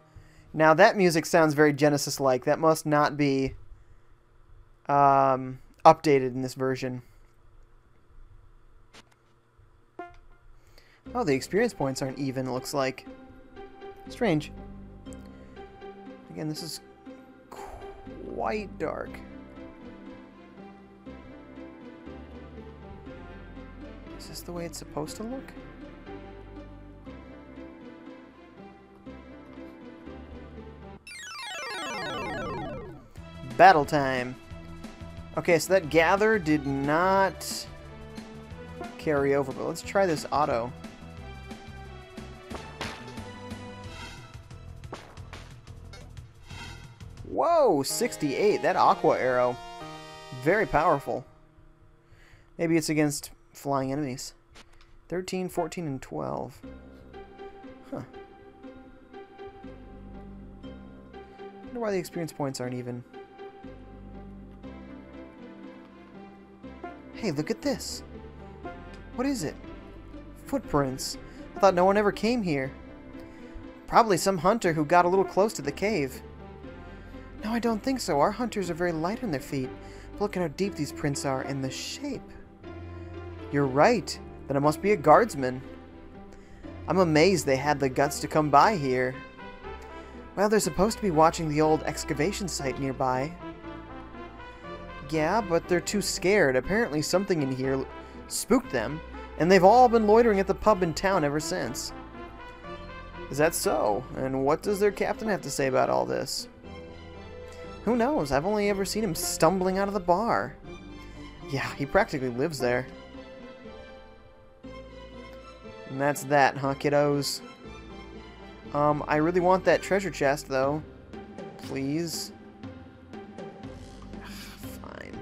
Now that music sounds very Genesis-like. That must not be updated in this version. Oh, the experience points aren't even, it looks like. Strange. Again, this is quite dark. Is this the way it's supposed to look? Battle time. Okay, so that gather did not carry over, but let's try this auto. Whoa, 68. That aqua arrow. Very powerful. Maybe it's against flying enemies. 13, 14, and 12. Huh. I wonder why the experience points aren't even. Hey, look at this. What is it? Footprints. I thought no one ever came here. Probably some hunter who got a little close to the cave. No, I don't think so. Our hunters are very light on their feet. But look at how deep these prints are and the shape. You're right. Then it must be a guardsman. I'm amazed they had the guts to come by here. Well, they're supposed to be watching the old excavation site nearby. Yeah, but they're too scared. Apparently something in here spooked them, and they've all been loitering at the pub in town ever since. Is that so? And what does their captain have to say about all this? Who knows? I've only ever seen him stumbling out of the bar. Yeah, he practically lives there. And that's that, huh, kiddos? I really want that treasure chest, though. Please. Fine.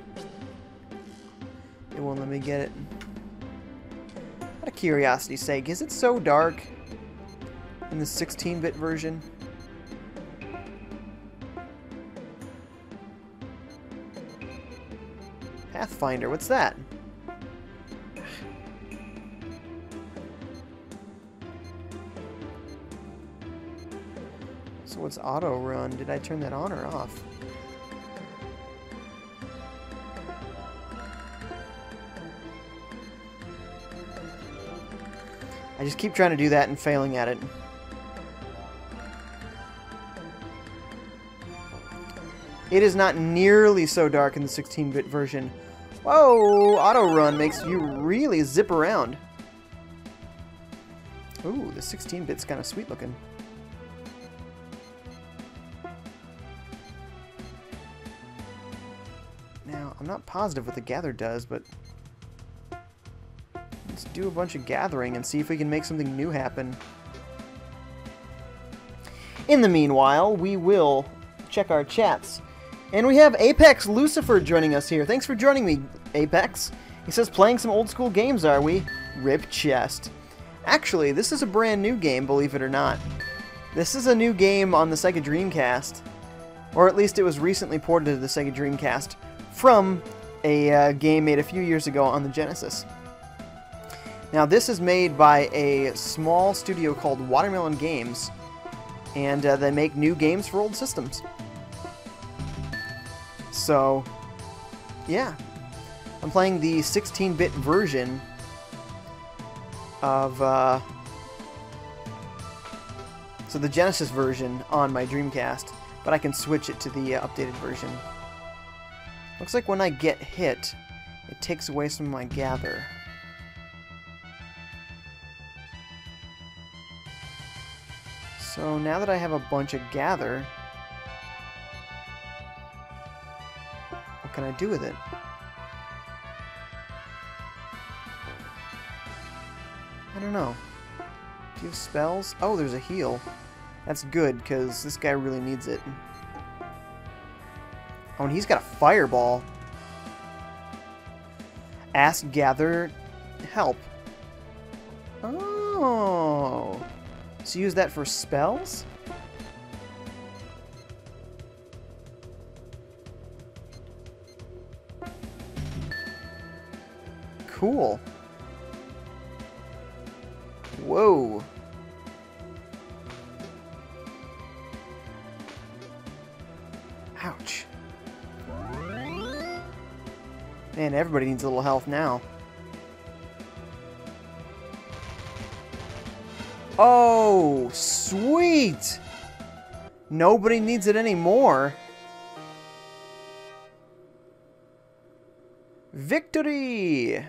It won't let me get it. Out of curiosity's sake, is it so dark in the 16-bit version? Pathfinder, what's that? So what's auto run? Did I turn that on or off? I just keep trying to do that and failing at it. It is not nearly so dark in the 16-bit version. Whoa! Auto run makes you really zip around. Ooh, the 16-bit's kind of sweet looking. Now, I'm not positive what the gather does, but let's do a bunch of gathering and see if we can make something new happen. In the meanwhile, we will check our chats. And we have Apex Lucifer joining us here. Thanks for joining me, Apex. He says, playing some old school games, are we? Rip chest. Actually, this is a brand new game, believe it or not. This is a new game on the Sega Dreamcast. Or at least it was recently ported to the Sega Dreamcast from a game made a few years ago on the Genesis. Now, this is made by a small studio called Watermelon Games. And they make new games for old systems. So, Yeah. I'm playing the 16-bit version of, so the Genesis version on my Dreamcast, but I can switch it to the updated version. Looks like when I get hit, it takes away some of my gather. So now that I have a bunch of gather, what can I do with it? I don't know. Do you have spells? Oh, there's a heal. That's good, because this guy really needs it. Oh, and he's got a fireball. Ask gather help. Oh. So use that for spells? Cool. Whoa. Ouch. Man, everybody needs a little health now. Oh, sweet! Nobody needs it anymore. Victory!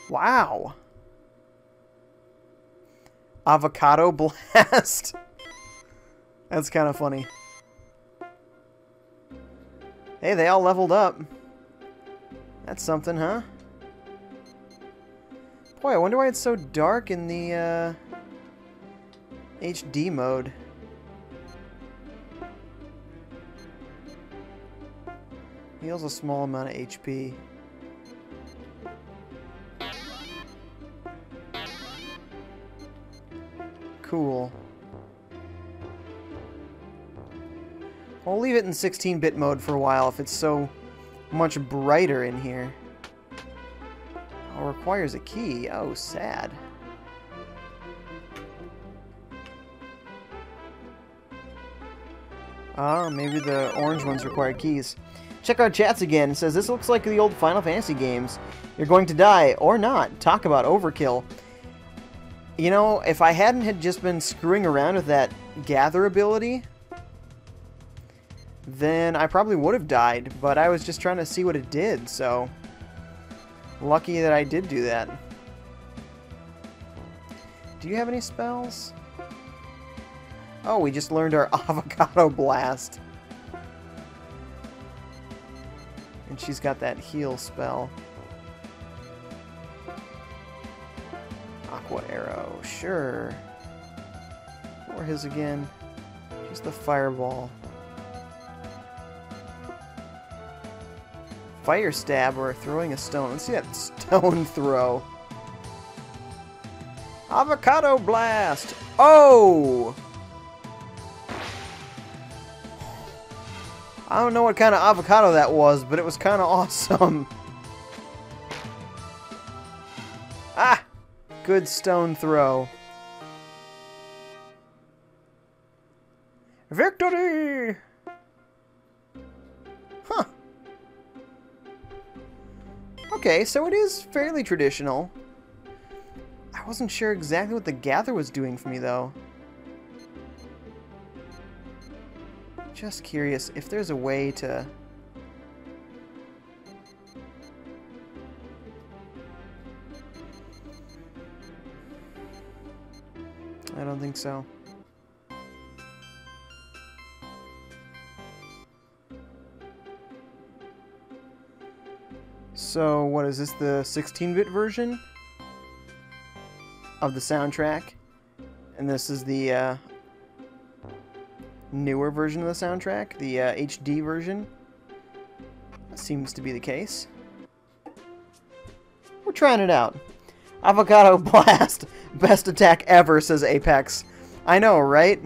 Wow. Avocado blast. That's kind of funny. Hey, they all leveled up. That's something, huh? Boy, I wonder why it's so dark in the HD mode. Heals a small amount of HP. Cool. I'll leave it in 16-bit mode for a while if it's so much brighter in here. Oh, requires a key. Oh, sad. Ah, maybe the orange ones require keys. Check our chats again. It says, this looks like the old Final Fantasy games. You're going to die, or not. Talk about overkill. You know, if I hadn't had just been screwing around with that gather ability, then I probably would have died, but I was just trying to see what it did, so lucky that I did do that. Do you have any spells? Oh, we just learned our Avocado Blast. And she's got that heal spell. Aqua Arrow, sure. Or his again. Just the fireball. Fire stab or throwing a stone. Let's see that stone throw. Avocado blast! Oh! I don't know what kind of avocado that was, but it was kind of awesome. Ah! Good stone throw. Victory! Huh. Okay, so it is fairly traditional. I wasn't sure exactly what the gather was doing for me, though. Just curious if there's a way to... I don't think so. So, what is this, the 16-bit version of the soundtrack? And this is the newer version of the soundtrack, the HD version? That seems to be the case. We're trying it out. Avocado Blast! Best attack ever, says Apex. I know, right?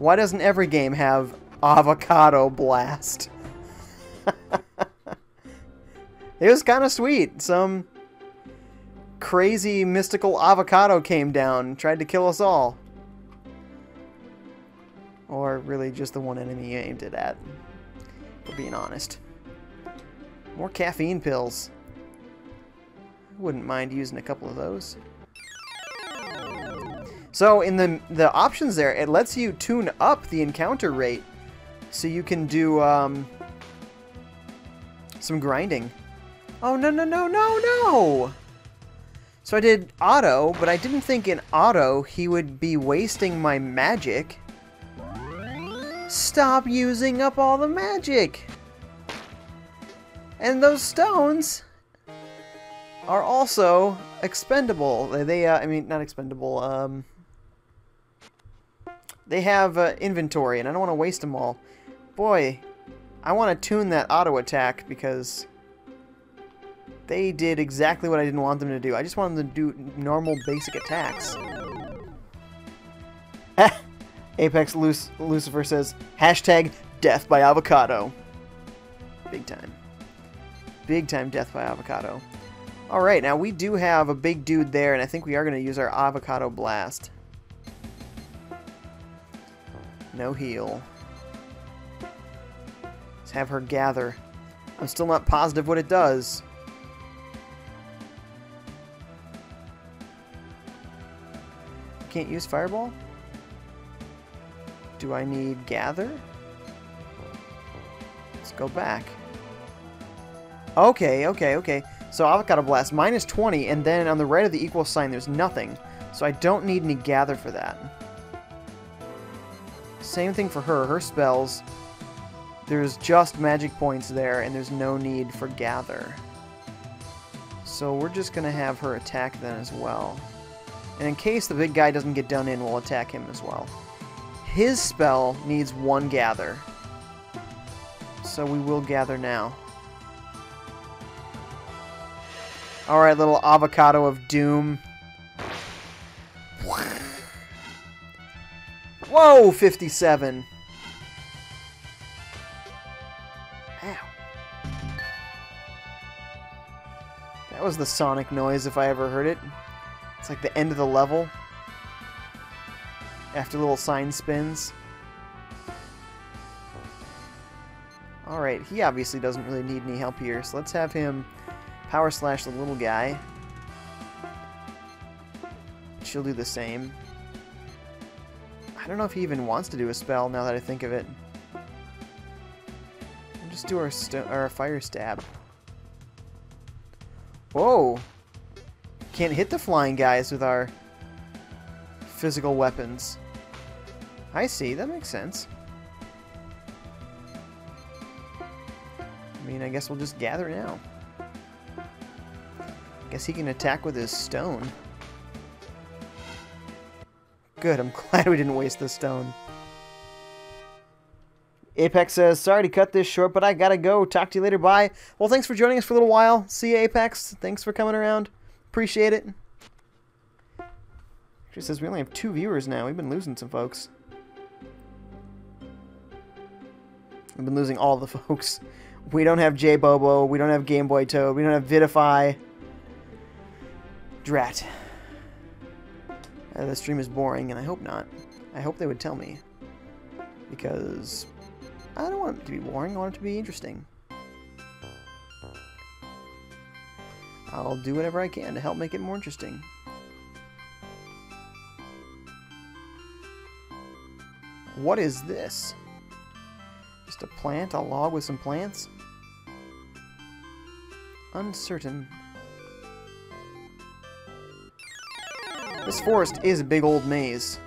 Why doesn't every game have Avocado Blast? It was kind of sweet. Some crazy mystical avocado came down and tried to kill us all. Or really just the one enemy you aimed it at, for being honest. More caffeine pills. I wouldn't mind using a couple of those. So in the options there, it lets you tune up the encounter rate. So you can do some grinding. Oh, no, no, no, no, no! So I did auto, but I didn't think in auto he would be wasting my magic. Stop using up all the magic! And those stones are also expendable. I mean, not expendable, they have inventory, and I don't want to waste them all. Boy, I want to tune that auto attack because they did exactly what I didn't want them to do. I just wanted them to do normal basic attacks. Apex Lucifer says, hashtag death by avocado. Big time. Big time death by avocado. Alright, now we do have a big dude there, and I think we are going to use our avocado blast. No heal. Let's have her gather. I'm still not positive what it does. Can't use fireball? Do I need gather? Let's go back. Okay, okay, okay. So avocado blast, minus 20, and then on the right of the equal sign there's nothing. So I don't need any gather for that. Same thing for her. Her spells, there's just magic points there, and there's no need for gather. So we're just going to have her attack then as well. And in case the big guy doesn't get done in, we'll attack him as well. His spell needs 1 gather. So we will gather now. Alright, little avocado of doom. Whoa, 57. Ow. That was the sonic noise if I ever heard it. It's like the end of the level. After the little sign spins. Alright, he obviously doesn't really need any help here, so let's have him power slash the little guy. She'll do the same. I don't know if he even wants to do a spell now that I think of it. We'll just do our fire stab. Whoa! Can't hit the flying guys with our physical weapons. I see, that makes sense. I mean, I guess we'll just gather now. Guess he can attack with his stone. Good, I'm glad we didn't waste the stone. Apex says, sorry to cut this short, but I gotta go. Talk to you later, bye. Well, thanks for joining us for a little while. See you, Apex. Thanks for coming around. Appreciate it. She says we only have 2 viewers now. We've been losing some folks. We've been losing all the folks. We don't have J-Bobo. We don't have Game Boy Toad. We don't have Vidify. Drat. The stream is boring, and I hope not. I hope they would tell me. Because I don't want it to be boring. I want it to be interesting. I'll do whatever I can to help make it more interesting. What is this? Just a plant? A log with some plants? Uncertain. This forest is a big old maze.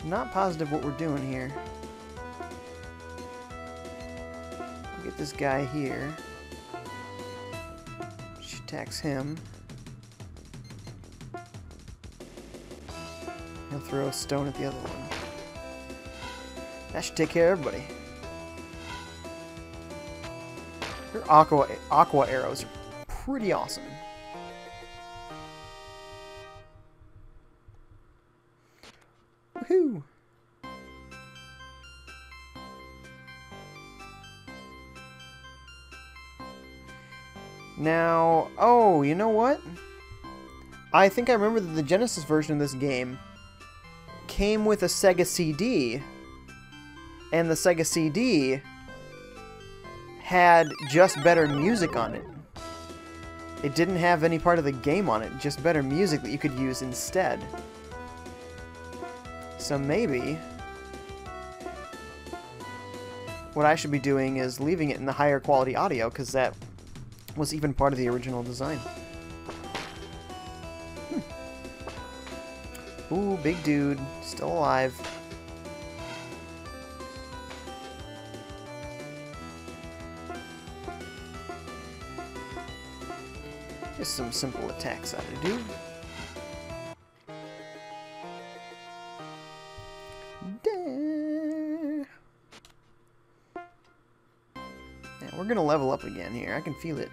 Not positive what we're doing here. We'll get this guy here. She attacks him. He'll throw a stone at the other one. That should take care of everybody. Her aqua arrows are pretty awesome. Woohoo! Now, oh, you know what? I think I remember that the Genesis version of this game came with a Sega CD, and the Sega CD had just better music on it. It didn't have any part of the game on it, just better music that you could use instead. So maybe what I should be doing is leaving it in the higher quality audio, because that was even part of the original design. Ooh, big dude, still alive. Just some simple attacks I to do. Yeah, we're gonna level up again here. I can feel it.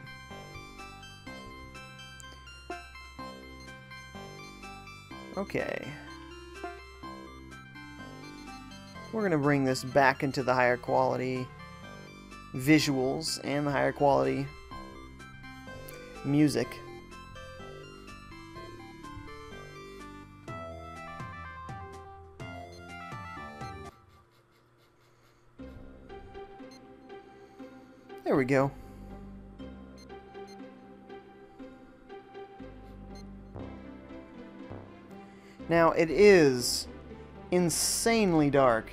Okay. We're gonna bring this back into the higher quality visuals and the higher quality music. There we go. Now, it is insanely dark.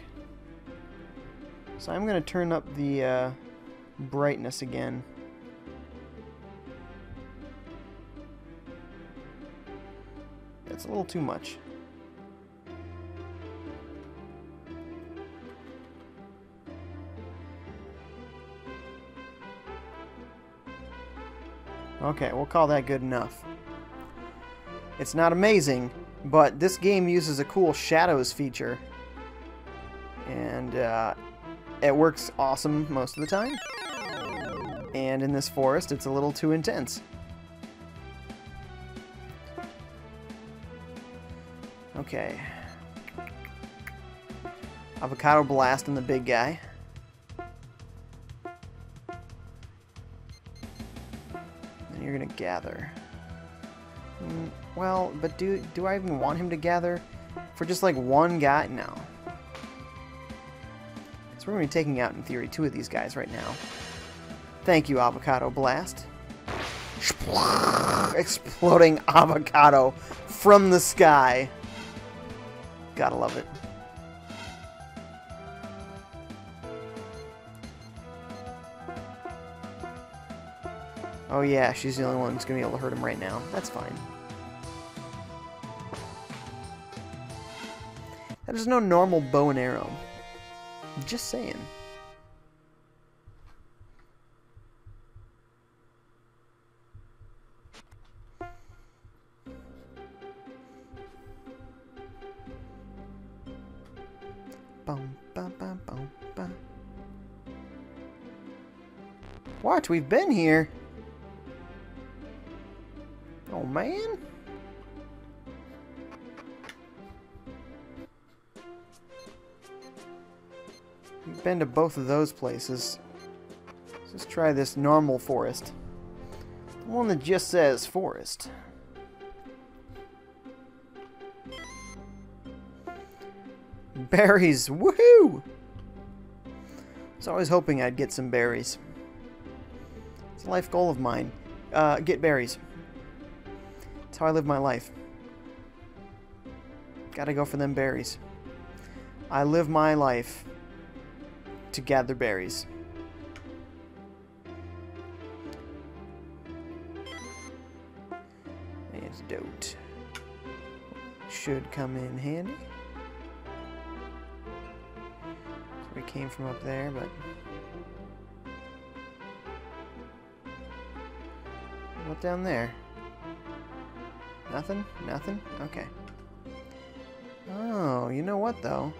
So I'm going to turn up the brightness again. That's a little too much. Okay, we'll call that good enough. It's not amazing, but this game uses a cool shadows feature. And it works awesome most of the time. And in this forest, it's a little too intense. Okay. Avocado blast on the big guy. And you're gonna gather. Well, but do I even want him to gather for just like one guy? No. So we're gonna be taking out, in theory, 2 of these guys right now. Thank you, Avocado Blast. Exploding avocado from the sky. Gotta love it. Oh yeah, she's the only one who's gonna be able to hurt him right now. That's fine. That is no normal bow and arrow. Just saying. Bum, bum, bum, bum, bum. What? We've been here? Oh, man. We've been to both of those places. Let's try this normal forest. The one that just says forest. Berries! Woohoo! I was always hoping I'd get some berries. It's a life goal of mine. Get berries. That's how I live my life. Gotta go for them berries. I live my life to gather berries. Antidote. Should come in handy. So we came from up there, but what down there? Nothing? Nothing? Okay. Oh, you know what though?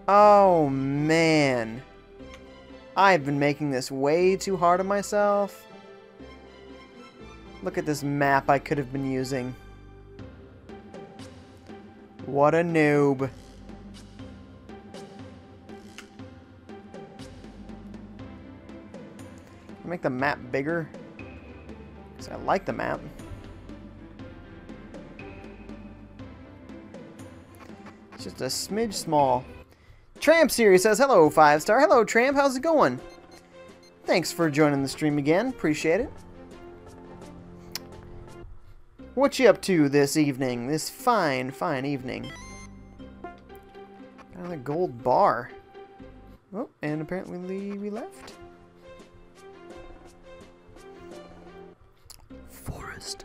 Oh, man. I've been making this way too hard on myself. Look at this map I could have been using. What a noob. Make the map bigger. Because I like the map. It's just a smidge small. Tramp's here. He says, hello, 5-star. Hello, Tramp. How's it going? Thanks for joining the stream again. Appreciate it. What you up to this evening? This fine, fine evening. Another gold bar. Oh, and apparently we left. Forest.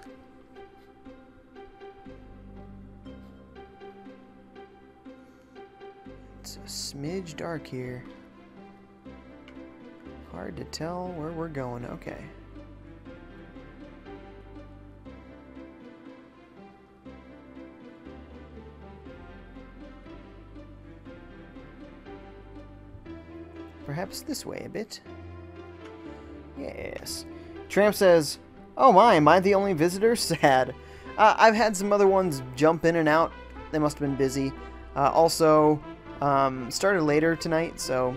It's a smidge dark here. Hard to tell where we're going. Okay. Perhaps this way a bit. Yes. Tramp says, oh my, am I the only visitor? Sad. I've had some other ones jump in and out. They must have been busy. Also, started later tonight, so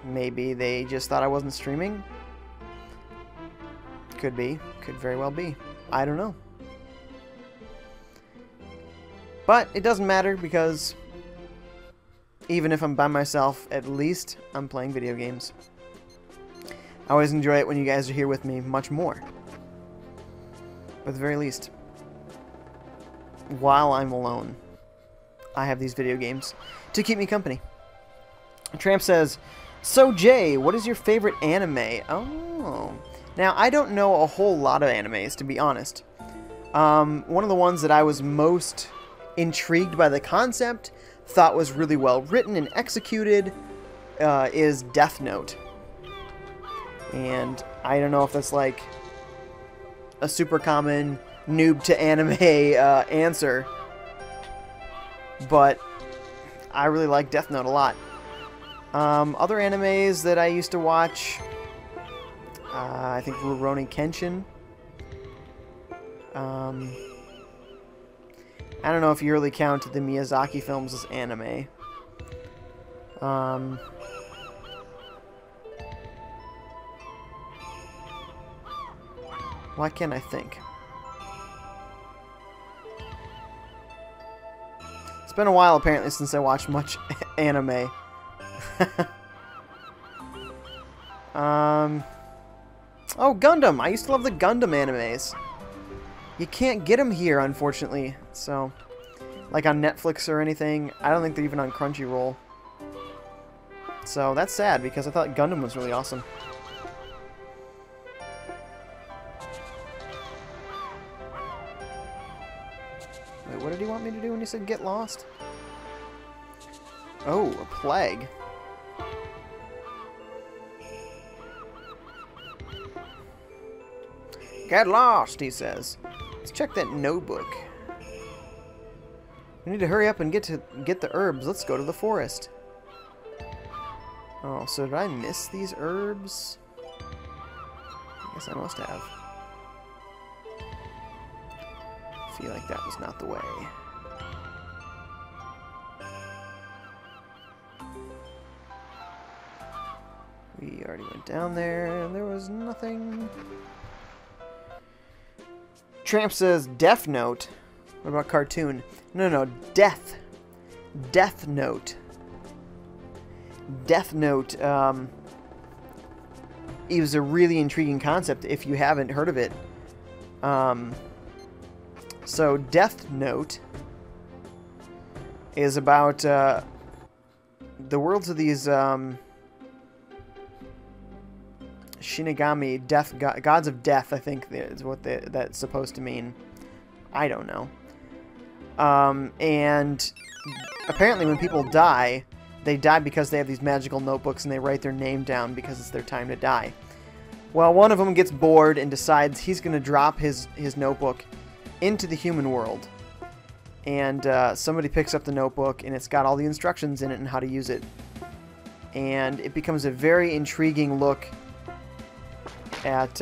maybe they just thought I wasn't streaming. Could be. Could very well be. I don't know. But it doesn't matter because even if I'm by myself, at least I'm playing video games. I always enjoy it when you guys are here with me much more. But at the very least, while I'm alone, I have these video games to keep me company. Tramp says, so Jay, what is your favorite anime? Oh. Now, I don't know a whole lot of animes, to be honest. One of the ones that I was most intrigued by the concept, thought was really well written and executed, is Death Note. And I don't know if that's like a super common noob to anime answer, but I really like Death Note a lot. Other animes that I used to watch, I think Rurouni Kenshin. I don't know if you really count the Miyazaki films as anime. Why can't I think? It's been a while, apparently, since I watched much anime. Oh, Gundam! I used to love the Gundam animes. You can't get them here, unfortunately. So, like on Netflix or anything. I don't think they're even on Crunchyroll. So, that's sad, because I thought Gundam was really awesome. Wait, what did he want me to do when he said get lost? Oh, a plague. Get lost, he says. Let's check that notebook. We need to hurry up and get the herbs. Let's go to the forest. Oh, so did I miss these herbs? I guess I must have. I feel like that was not the way. We already went down there, and there was nothing. Tramp says Death Note. What about cartoon? No, Death. Death Note. Death Note, it was a really intriguing concept if you haven't heard of it. So Death Note is about the worlds of these Shinigami, gods of death, I think is what that's supposed to mean. I don't know. And apparently when people die, they die because they have these magical notebooks and they write their name down because it's their time to die. Well, one of them gets bored and decides he's going to drop his notebook into the human world. And somebody picks up the notebook and it's got all the instructions in it and how to use it. And it becomes a very intriguing look at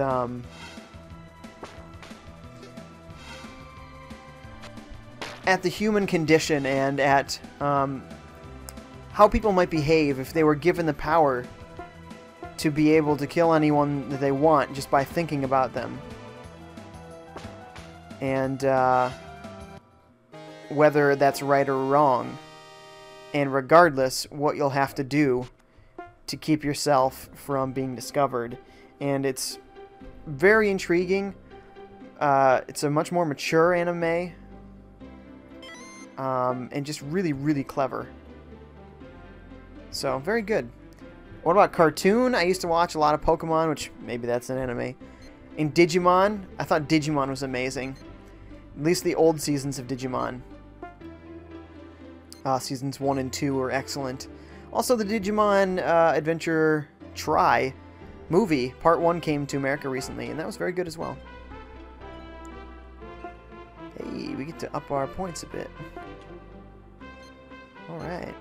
the human condition and at how people might behave if they were given the power to be able to kill anyone that they want just by thinking about them. And whether that's right or wrong. and regardless, what you'll have to do to keep yourself from being discovered. And it's very intriguing. It's a much more mature anime, and just really, really clever. So, very good. What about cartoon? I used to watch a lot of Pokemon, which maybe that's an anime. In Digimon, I thought Digimon was amazing. At least the old seasons of Digimon. Seasons 1 and 2 were excellent. Also, the Digimon Adventure Try movie, Part 1 came to America recently, and that was very good as well. Hey, we get to up our points a bit. Alright.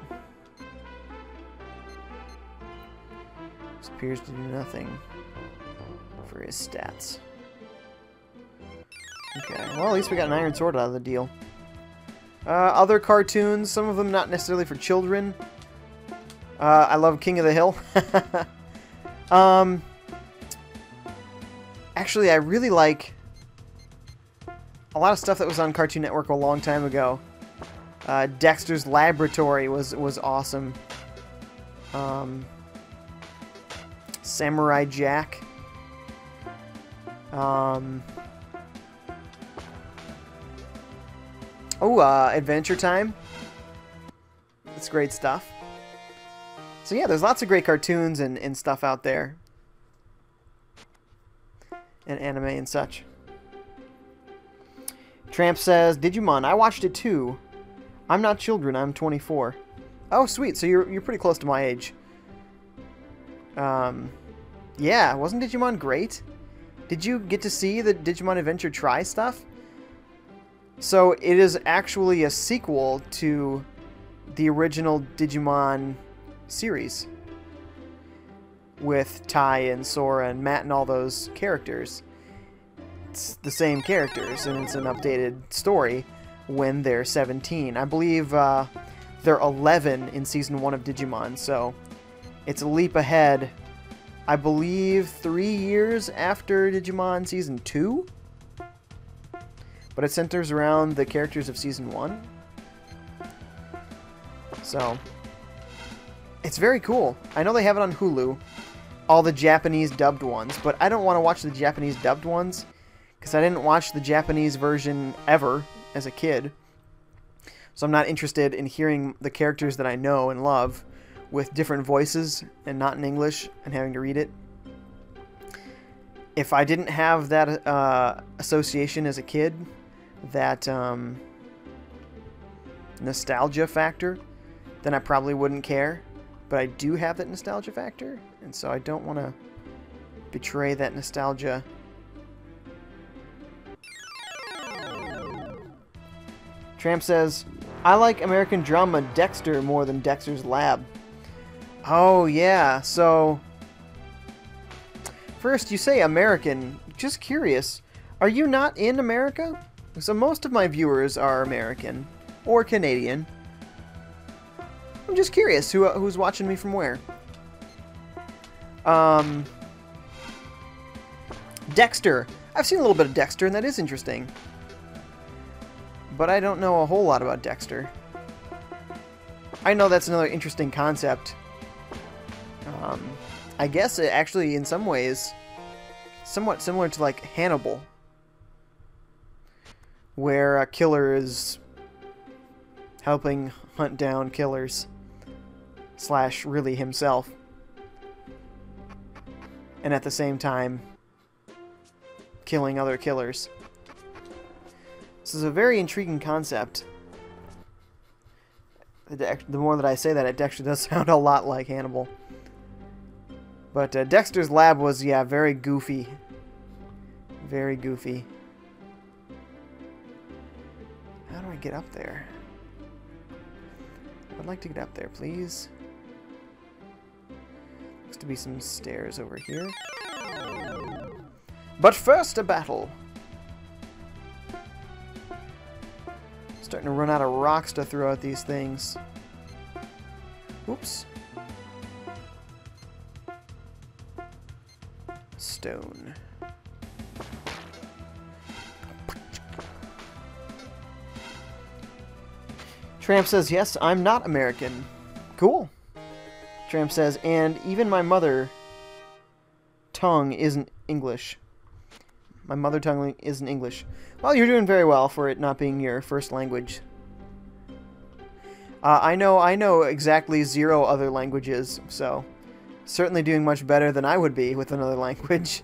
This appears to do nothing for his stats. Okay, well, at least we got an Iron Sword out of the deal. Other cartoons, some of them not necessarily for children. I love King of the Hill. Actually, I really like a lot of stuff that was on Cartoon Network a long time ago. Dexter's Laboratory was awesome. Samurai Jack. Adventure Time. That's great stuff. So yeah, there's lots of great cartoons and stuff out there. And anime and such. Tramp says, Digimon, I watched it too. I'm not children, I'm 24. Oh, sweet, so you're pretty close to my age. Yeah, wasn't Digimon great? Did you get to see the Digimon Adventure Try stuff? So it is actually a sequel to the original Digimon series. With Tai and Sora and Matt and all those characters. It's the same characters, and it's an updated story when they're 17. I believe they're 11 in Season 1 of Digimon, so it's a leap ahead. I believe 3 years after Digimon Season 2? But it centers around the characters of Season 1. So, it's very cool. I know they have it on Hulu, all the Japanese dubbed ones, but I don't want to watch the Japanese dubbed ones because I didn't watch the Japanese version ever as a kid. So I'm not interested in hearing the characters that I know and love with different voices and not in English and having to read it. If I didn't have that association as a kid, that nostalgia factor, then I probably wouldn't care. But I do have that nostalgia factor, and so I don't want to betray that nostalgia. Tramp says, I like American drama Dexter more than Dexter's Lab. Oh, yeah, so... First, you say American. Just curious, are you not in America? So most of my viewers are American, or Canadian. I'm just curious, who's watching me from where? Dexter. I've seen a little bit of Dexter, and that is interesting. But I don't know a whole lot about Dexter. I know that's another interesting concept. I guess it actually, in some ways, somewhat similar to, like, Hannibal. Where a killer is helping hunt down killers. / really himself. And at the same time, killing other killers. This is a very intriguing concept. The more that I say that, it actually does sound a lot like Hannibal. But Dexter's Lab was, yeah, very goofy. Very goofy. How do I get up there? I'd like to get up there, please. Looks to be some stairs over here. But first, a battle. Starting to run out of rocks to throw at these things. Oops. Stone. Tramp says, yes, I'm not American. Cool. Tramp says, and even my mother tongue isn't English. My mother tongue isn't English. Well, you're doing very well for it not being your first language. I know exactly 0 other languages, so certainly doing much better than I would be with another language.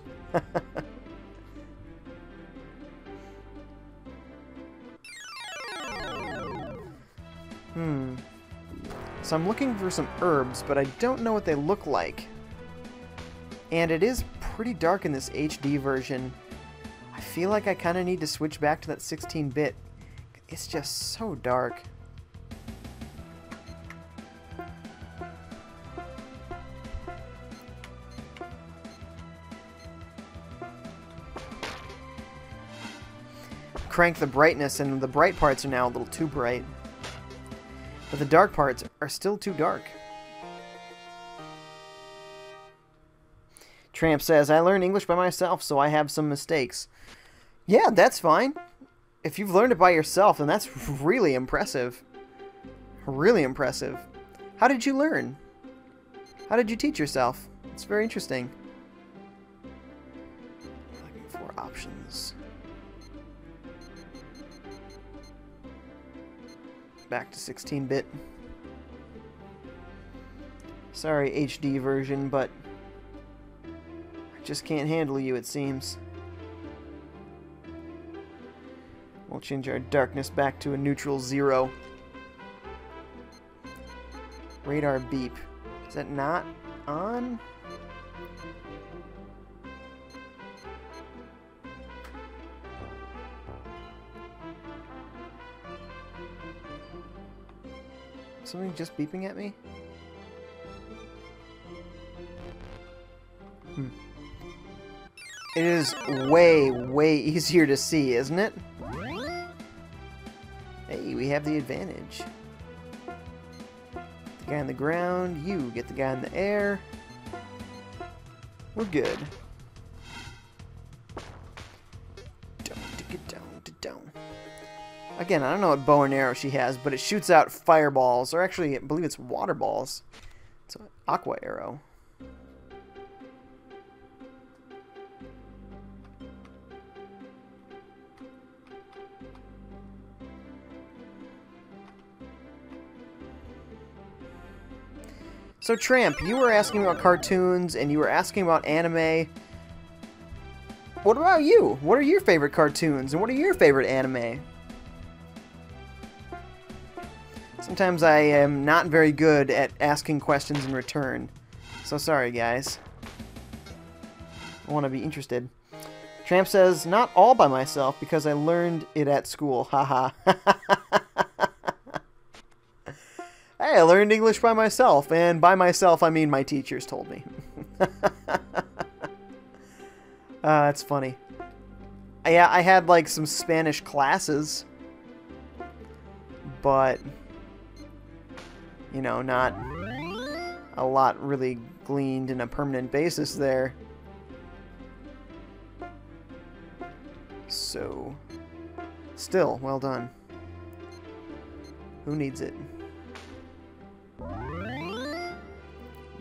So I'm looking for some herbs, but I don't know what they look like. And it is pretty dark in this HD version. I feel like I kind of need to switch back to that 16-bit. It's just so dark. Crank the brightness, and the bright parts are now a little too bright. But the dark parts are still too dark. Tramp says, I learned English by myself, so I have some mistakes. Yeah, that's fine. If you've learned it by yourself, then that's really impressive. Really impressive. How did you learn? How did you teach yourself? It's very interesting. Looking for options. Back to 16-bit. Sorry, HD version, but I just can't handle you, it seems. We'll change our darkness back to a neutral 0. Radar beep. Is that not on? Something just beeping at me? It is way, way easier to see, isn't it? Hey, we have the advantage. The guy on the ground, you get the guy in the air. We're good. Again, I don't know what bow and arrow she has, but it shoots out fireballs, or actually, I believe it's water balls. It's an aqua arrow. So, Tramp, you were asking about cartoons, and you were asking about anime. What about you? What are your favorite cartoons, and what are your favorite anime? Sometimes I am not very good at asking questions in return. So sorry, guys. I want to be interested. Tramp says, not all by myself, because I learned it at school. Haha. Hey, I learned English by myself, and by myself I mean my teachers told me. That's funny. Yeah, I had like some Spanish classes, but you know, not a lot really gleaned in a permanent basis there. So, still, well done. Who needs it?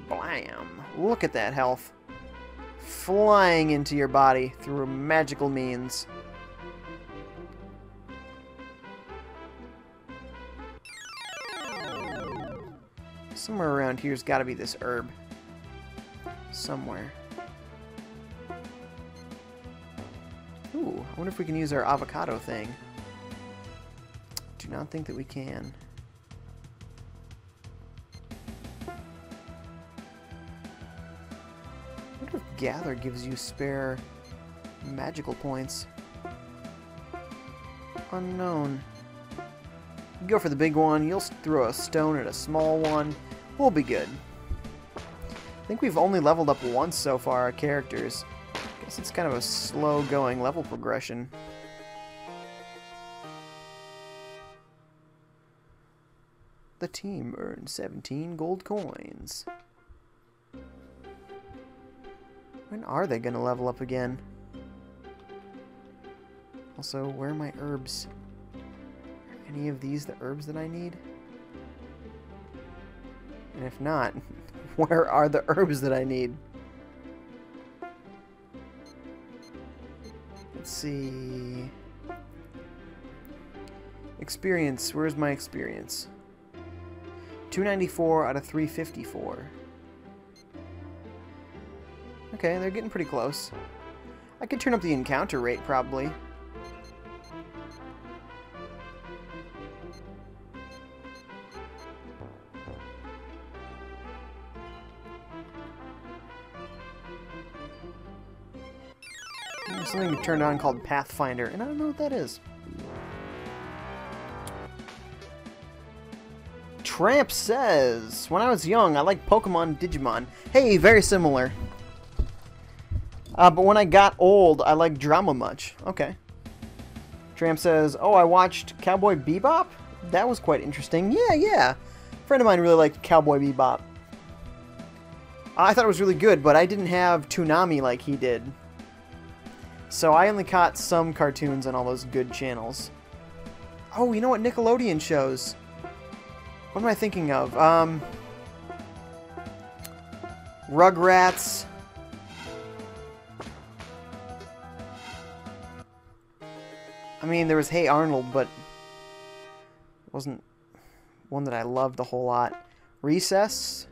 Blam! Look at that health. Flying into your body through magical means. Somewhere around here's got to be this herb. Somewhere. Ooh, I wonder if we can use our avocado thing. Do not think that we can. I wonder if Gather gives you spare magical points. Unknown. You go for the big one, you'll throw a stone at a small one. We'll be good. I think we've only leveled up once so far, our characters. Guess it's kind of a slow-going level progression. The team earned 17 gold coins. When are they going to level up again? Also, where are my herbs? any of these the herbs that I need? And if not, where are the herbs that I need? Let's see. Experience. Where's my experience? 294 out of 354. Okay, they're getting pretty close. I could turn up the encounter rate, probably. There's something to turn on called Pathfinder, and I don't know what that is. Tramp says, when I was young, I liked Pokemon and Digimon. Hey, very similar. But when I got old, I liked drama much. Okay. Tramp says, oh, I watched Cowboy Bebop? That was quite interesting. Yeah. A friend of mine really liked Cowboy Bebop. I thought it was really good, but I didn't have Toonami like he did. So I only caught some cartoons on all those good channels. Oh, you know what Nickelodeon shows? What am I thinking of? Rugrats. I mean, there was Hey Arnold, but it wasn't one that I loved a whole lot. Recess.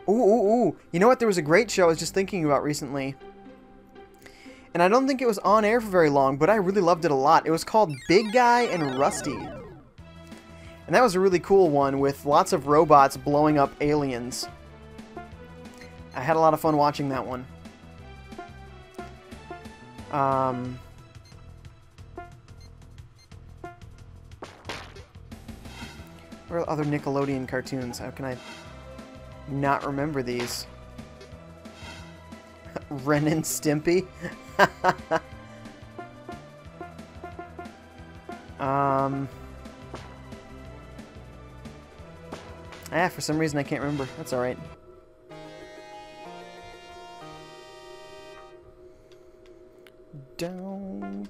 Ooh. You know what? There was a great show I was just thinking about recently. And I don't think it was on air for very long, but I really loved it a lot. It was called Big Guy and Rusty. And that was a really cool one with lots of robots blowing up aliens. I had a lot of fun watching that one. What are other Nickelodeon cartoons? How can I not remember these? Ren and Stimpy? For some reason I can't remember. That's alright. Down.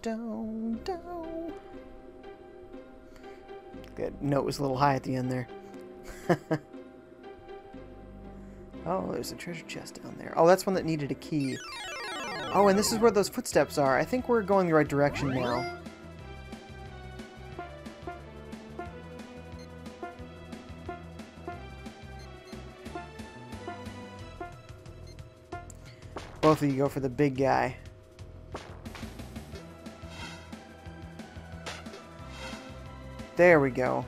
That note was a little high at the end there. Oh, there's a treasure chest down there. Oh, that's one that needed a key. Oh, and this is where those footsteps are. I think we're going the right direction now. Both of you go for the big guy. There we go.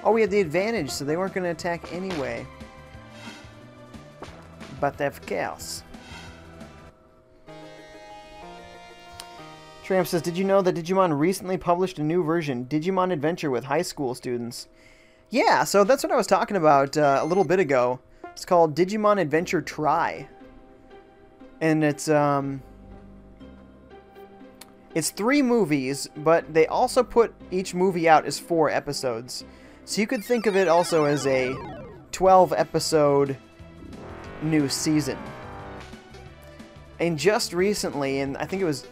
Oh, we had the advantage, so they weren't going to attack anyway. But of course. Tramp says, did you know that Digimon recently published a new version, Digimon Adventure, with high school students? Yeah, so that's what I was talking about a little bit ago. It's called Digimon Adventure Try. And it's 3 movies, but they also put each movie out as 4 episodes. So you could think of it also as a 12-episode new season. And just recently, and I think it was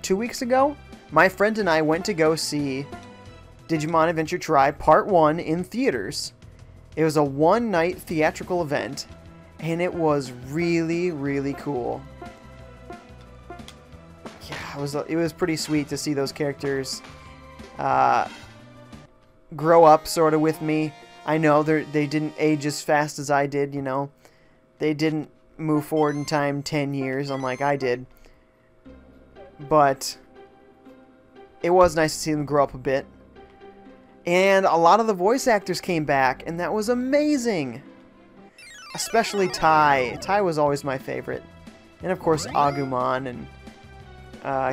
2 weeks ago, my friend and I went to go see Digimon Adventure Try Part 1 in theaters. It was a one-night theatrical event, and it was really, really cool. Yeah, it was pretty sweet to see those characters grow up sort of with me. I know they didn't age as fast as I did, you know. They didn't move forward in time 10 years unlike I did. But it was nice to see them grow up a bit. And a lot of the voice actors came back, and that was amazing. Especially Tai. Tai was always my favorite. And of course Agumon, and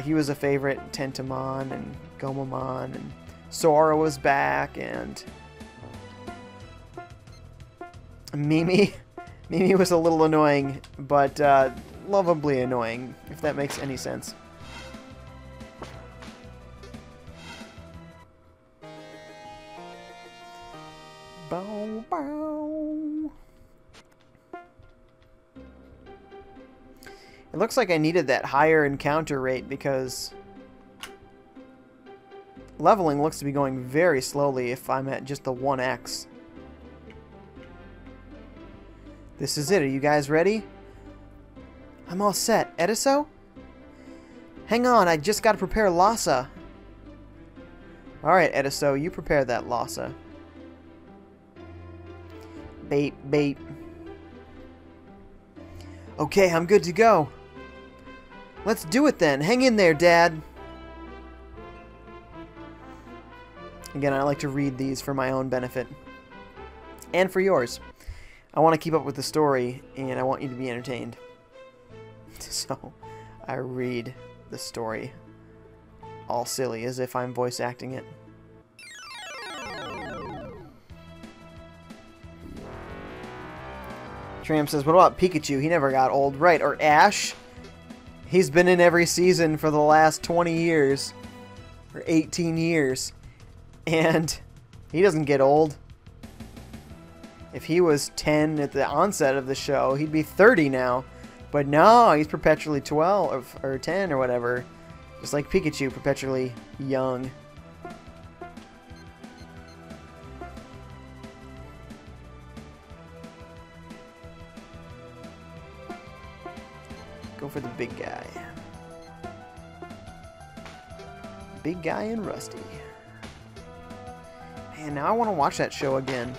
he was a favorite. Tentomon and Gomamon, and Sora was back, and Mimi. Mimi was a little annoying, but lovably annoying, if that makes any sense. Bow, bow. It looks like I needed that higher encounter rate because Leveling looks to be going very slowly if I'm at just the 1x. This is it. Are you guys ready? I'm all set. Ediso? Hang on, I just gotta prepare Lhasa. Alright, Ediso, you prepare that Lhasa. Bait, bait. Okay, I'm good to go. Let's do it then. Hang in there, Dad. Again, I like to read these for my own benefit. And for yours. I want to keep up with the story, and I want you to be entertained. So, I read the story all silly, as if I'm voice acting it. Tramp says, what about Pikachu? He never got old. Right, or Ash? He's been in every season for the last 20 years. Or 18 years. And he doesn't get old. If he was 10 at the onset of the show, he'd be 30 now. But no, he's perpetually 12 or 10 or whatever. Just like Pikachu, perpetually young. Go for the big guy. Big guy and Rusty. Man, now I want to watch that show again.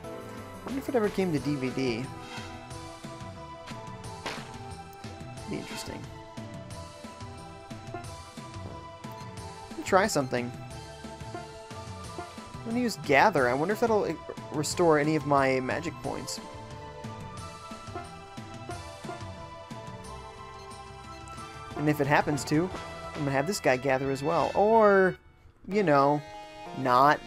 I wonder if it ever came to DVD. Be interesting. Try something. I'm gonna use Gather. I wonder if that'll restore any of my magic points. And if it happens to, I'm gonna have this guy gather as well. Or, you know, not.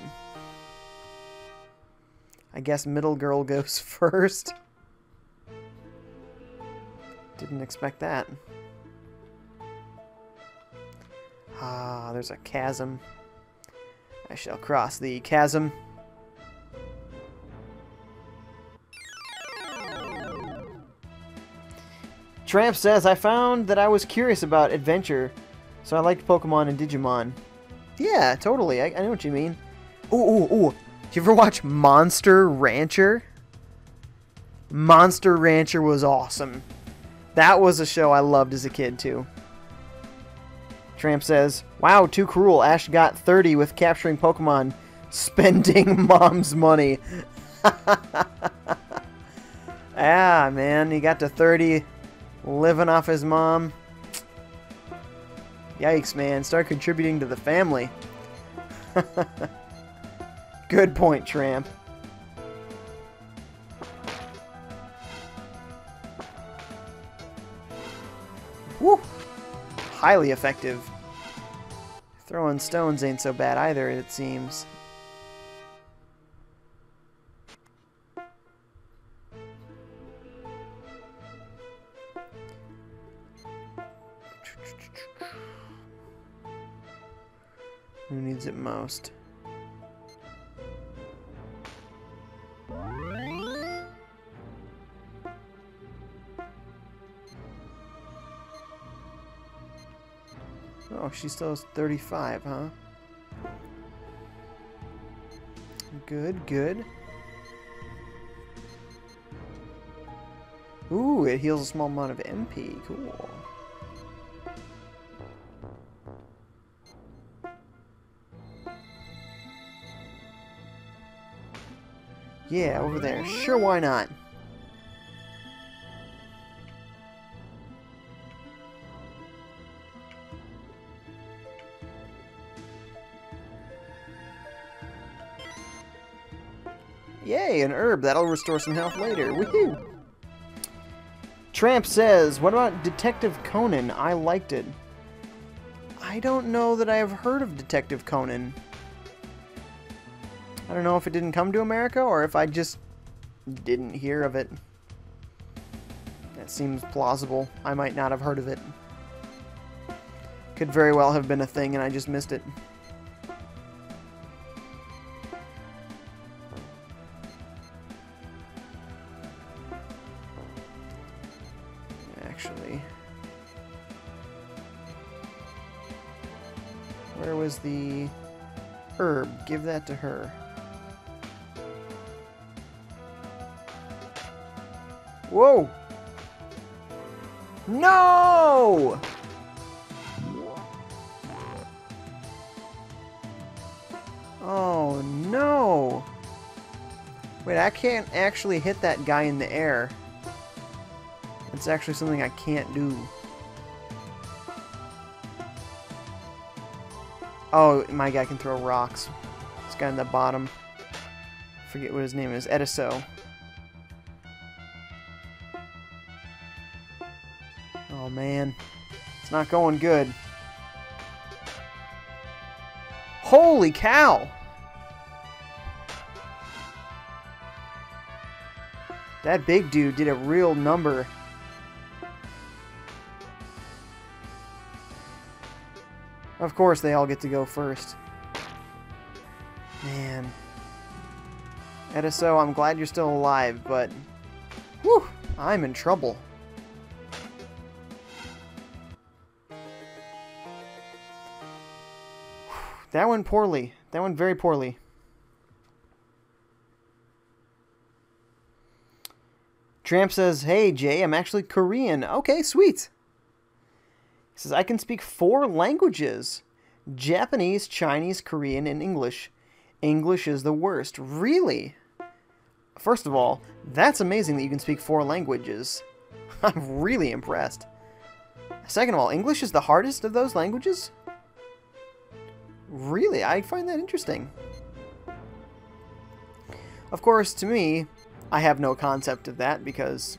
I guess middle girl goes first. Didn't expect that. Ah, there's a chasm. I shall cross the chasm. Tramp says, I found that I was curious about adventure, so I liked Pokemon and Digimon. Yeah, totally. I know what you mean. Ooh. Did you ever watch Monster Rancher? Monster Rancher was awesome. That was a show I loved as a kid, too. Tramp says, wow, too cruel. Ash got 30 with capturing Pokemon, spending mom's money. Ah, man, he got to 30 living off his mom. Yikes, man. Start contributing to the family. Good point, Tramp. Woo! Highly effective. Throwing stones ain't so bad either, it seems. Who needs it most? Oh, she still has 35, huh? Good, good. Ooh, it heals a small amount of MP. Cool. Yeah, over there. Sure, why not? Yay, an herb. That'll restore some health later. Woohoo! Tramp says, what about Detective Conan? I liked it. I don't know that I have heard of Detective Conan. I don't know if it didn't come to America or if I just didn't hear of it. That seems plausible. I might not have heard of it. Could very well have been a thing and I just missed it. Where was the herb? Give that to her. Whoa! No! Oh no! Wait, I can't actually hit that guy in the air. It's actually something I can't do. Oh, my guy can throw rocks. This guy in the bottom. Forget what his name is. Ediso. Oh man. It's not going good. Holy cow! That big dude did a real number. Of course, they all get to go first. Man. Ediso, I'm glad you're still alive, but... Whew! I'm in trouble. That went poorly. That went very poorly. Tramp says, "Hey, Jay, I'm actually Korean." Okay, sweet. He says, "I can speak 4 languages. Japanese, Chinese, Korean, and English. English is the worst." Really? First of all, that's amazing that you can speak 4 languages. I'm really impressed. Second of all, English is the hardest of those languages? Really? I find that interesting. Of course, to me, I have no concept of that because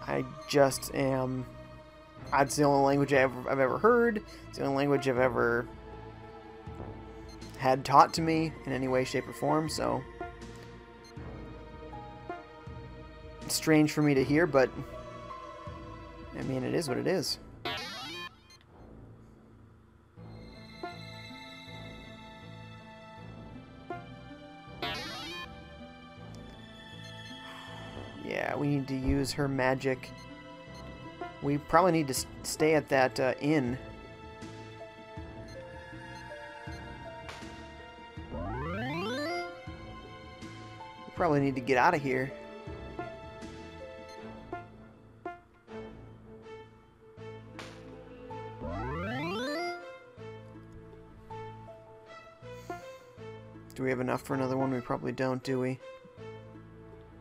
I just am... It's the only language I've ever heard. It's the only language I've ever had taught to me in any way, shape, or form, so... It's strange for me to hear, but... I mean, it is what it is. Yeah, we need to use her magic. We probably need to stay at that inn. We probably need to get out of here. Do we have enough for another one? We probably don't, do we?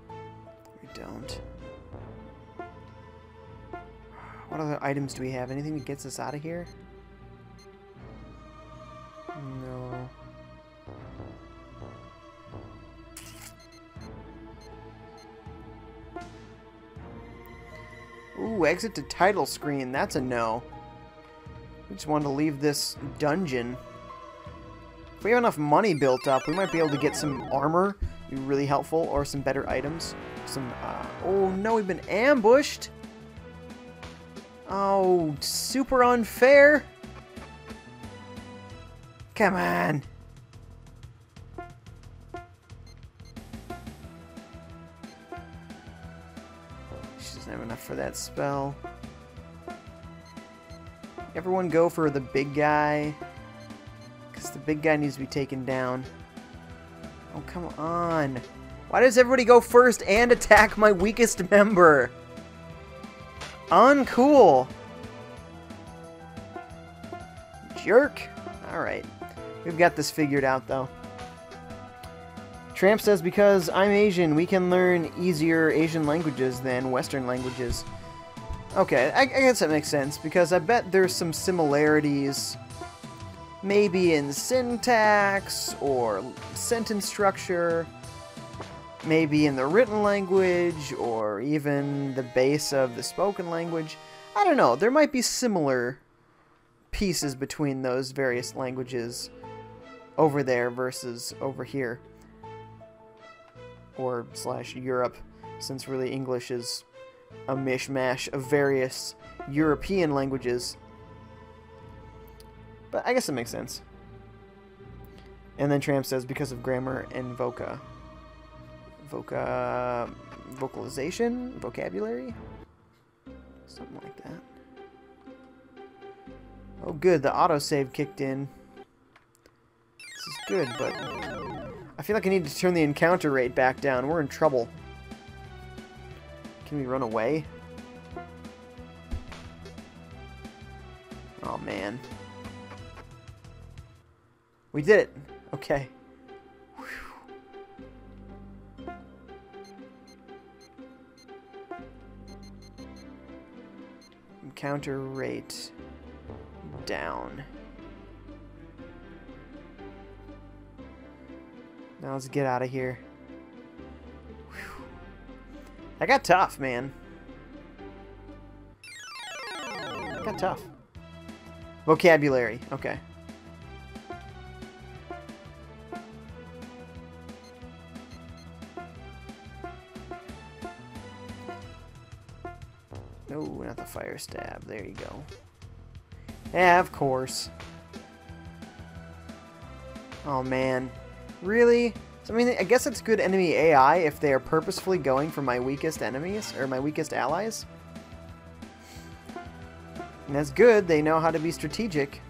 We don't. What other items do we have? Anything that gets us out of here? No. Ooh, exit to title screen. That's a no. We just wanted to leave this dungeon. If we have enough money built up, we might be able to get some armor. Be really helpful, or some better items. Some, oh no, we've been ambushed! Oh, super unfair! Come on! She doesn't have enough for that spell. Everyone go for the big guy. Because the big guy needs to be taken down. Oh, come on. Why does everybody go first and attack my weakest member? Uncool. Jerk. Alright. We've got this figured out, though. Tramp says, because I'm Asian, we can learn easier Asian languages than Western languages. Okay, I guess that makes sense, because I bet there's some similarities, maybe in syntax, or sentence structure, maybe in the written language, or even the base of the spoken language. I don't know, there might be similar pieces between those various languages over there versus over here. Or slash Europe, since really English is a mishmash of various European languages. But I guess it makes sense. And then Tramp says, because of grammar and vocalization? Vocabulary? Something like that. Oh good, the autosave kicked in. This is good, but I feel like I need to turn the encounter rate back down. We're in trouble. Can we run away? Oh man. We did it. Okay. Whew. Encounter rate down. Now let's get out of here. Whew. That got tough, man. That got tough. Vocabulary. Okay. No, not the fire stab. There you go. Yeah, of course. Oh, man. Really? I mean, I guess it's good enemy AI if they are purposefully going for my weakest enemies, or my weakest allies. And that's good. They know how to be strategic.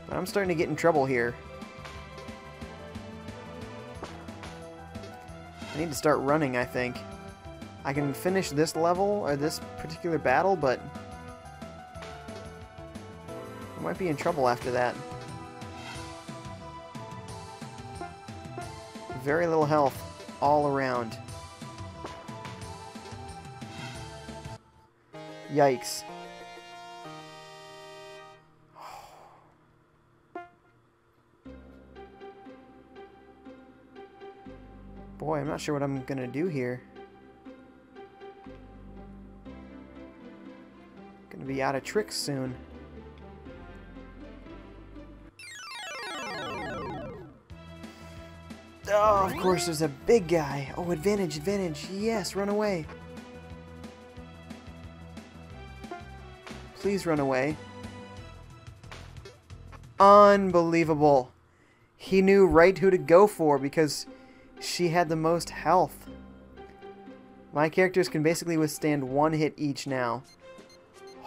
But I'm starting to get in trouble here. I need to start running, I think. I can finish this level, or this particular battle, but I might be in trouble after that. Very little health all around. Yikes. Boy, I'm not sure what I'm gonna do here. Gonna be out of tricks soon. Oh, of course, there's a big guy. Oh, advantage, advantage. Yes, run away. Please run away. Unbelievable. He knew right who to go for because she had the most health. My characters can basically withstand one hit each now.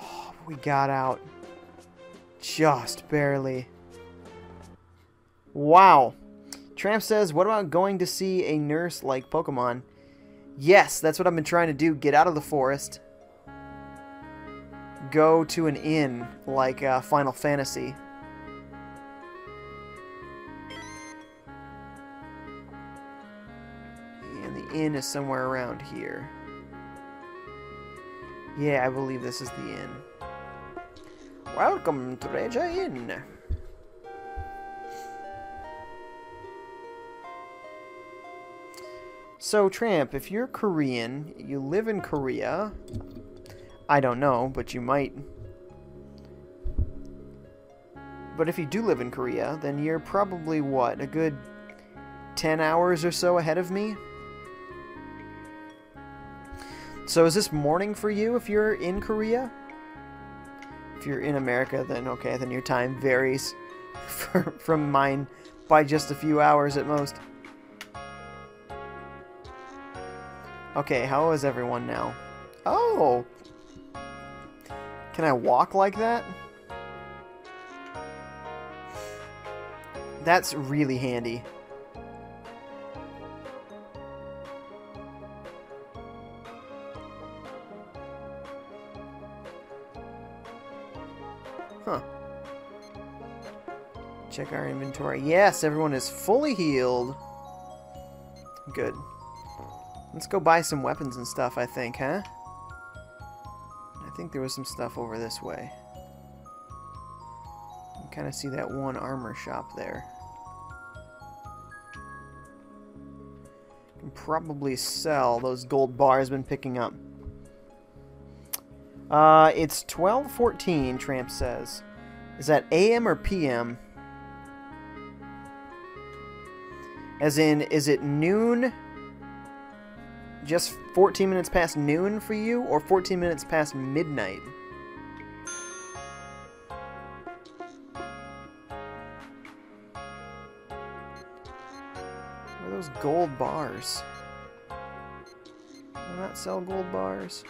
Oh, we got out. Just barely. Wow. Tramp says, what about going to see a nurse like Pokemon? Yes, that's what I've been trying to do. Get out of the forest. Go to an inn like Final Fantasy. And the inn is somewhere around here. Yeah, I believe this is the inn. Welcome to FiveJay Inn. So, Tramp, if you're Korean, you live in Korea, I don't know, but you might. But if you do live in Korea, then you're probably, what, a good 10 hours or so ahead of me? So is this morning for you if you're in Korea? If you're in America, then okay, then your time varies from mine by just a few hours at most. Okay, how is everyone now? Oh! Can I walk like that? That's really handy. Huh. Check our inventory. Yes, everyone is fully healed. Good. Let's go buy some weapons and stuff, I think, huh? I think there was some stuff over this way. You kind of see that one armor shop there. Can probably sell those gold bars I've been picking up. It's 12:14, Tramp says. Is that AM or PM? As in, is it noon? Just 14 minutes past noon for you, or 14 minutes past midnight? What are those gold bars? Do I not sell gold bars?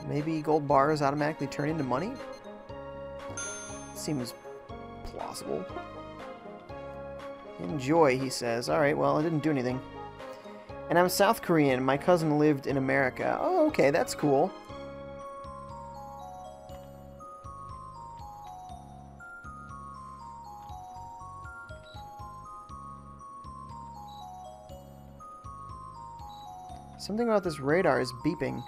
Maybe gold bars automatically turn into money? Seems plausible. Enjoy, he says. Alright, well, I didn't do anything. And I'm South Korean. My cousin lived in America. Oh, okay, that's cool. Something about this radar is beeping.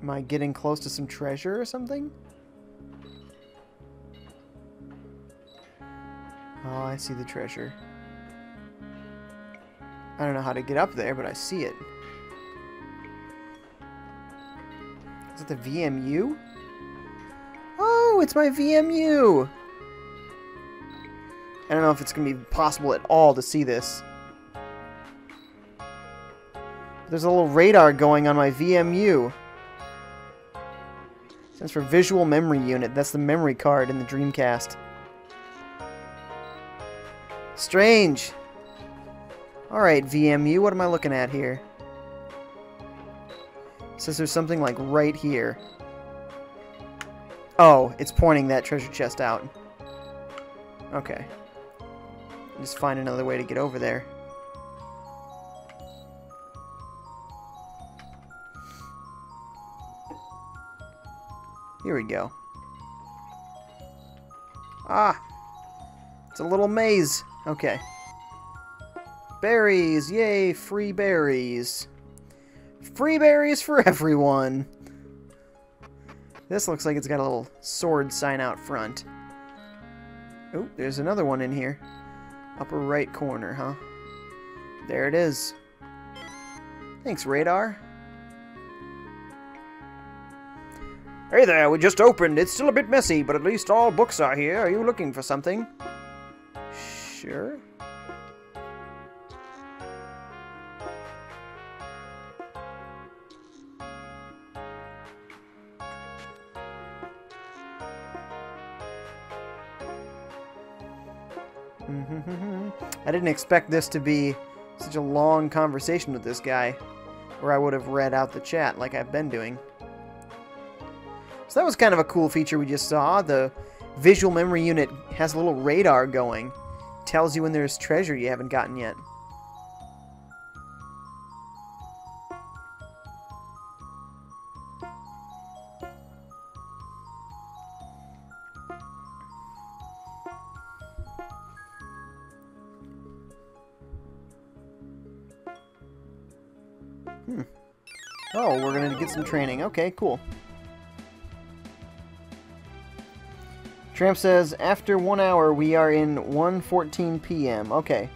Am I getting close to some treasure or something? Oh, I see the treasure. I don't know how to get up there, but I see it. Is it the VMU? Oh, it's my VMU! I don't know if it's going to be possible at all to see this. There's a little radar going on my VMU. Stands for Visual Memory Unit. That's the memory card in the Dreamcast. Strange. Alright, VMU, what am I looking at here? It says there's something like right here. Oh, it's pointing that treasure chest out. Okay. Just find another way to get over there. Here we go. Ah! It's a little maze. Okay. Berries! Yay, free berries. Free berries for everyone! This looks like it's got a little sword sign out front. Oh, there's another one in here. Upper right corner, huh? There it is. Thanks, radar. Hey there, we just opened. It's still a bit messy, but at least all books are here. Are you looking for something? Sure. I didn't expect this to be such a long conversation with this guy, or I would have read out the chat like I've been doing. So that was kind of a cool feature we just saw. The visual memory unit has a little radar going. Tells you when there's treasure you haven't gotten yet. Oh, we're gonna get some training. Okay, cool. Tramp says, after 1 hour, we are in 1:14 p.m. Okay.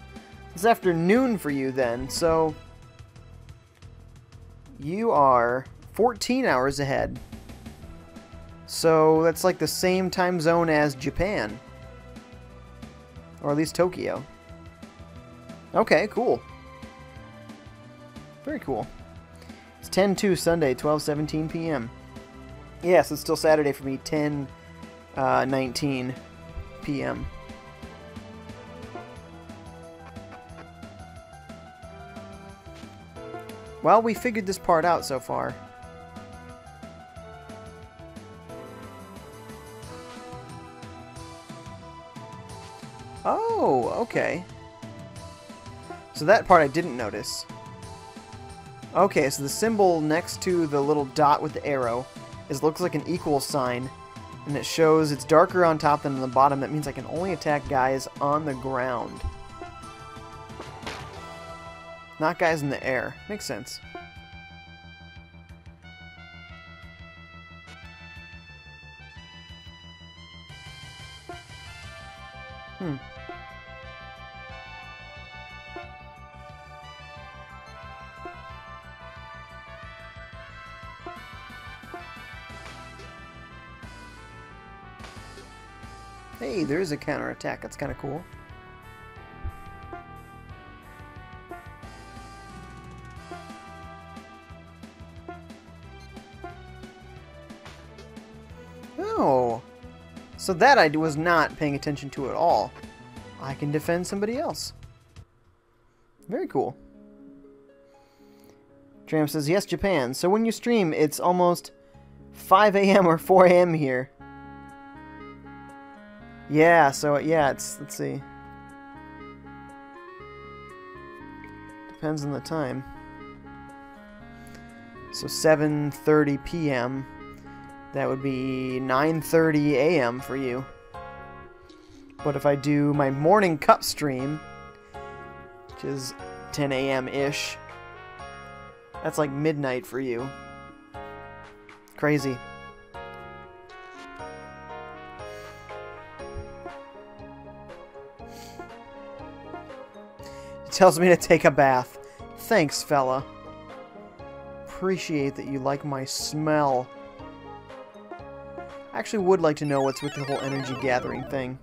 It's afternoon for you then, so... You are 14 hours ahead. So that's like the same time zone as Japan. Or at least Tokyo. Okay, cool. Very cool. It's 10/2 Sunday, 12:17 p.m. Yes, it's still Saturday for me, 10:19 p.m. Well, we figured this part out so far. Oh, okay. So that part I didn't notice. Okay, so the symbol next to the little dot with the arrow looks like an equal sign, and it shows it's darker on top than on the bottom. That means I can only attack guys on the ground. Not guys in the air. Makes sense. Hey, there is a counterattack. That's kind of cool. Oh. So that I was not paying attention to at all. I can defend somebody else. Very cool. Tramp says, yes, Japan. So when you stream, it's almost 5 a.m. or 4 a.m. here. Yeah, so, yeah, it's, let's see. Depends on the time. So 7:30 p.m. That would be 9:30 a.m. for you. But if I do my morning cup stream, which is 10 a.m.-ish, that's like midnight for you. Crazy. He tells me to take a bath. Thanks, fella. Appreciate that you like my smell. I actually would like to know what's with the whole energy gathering thing.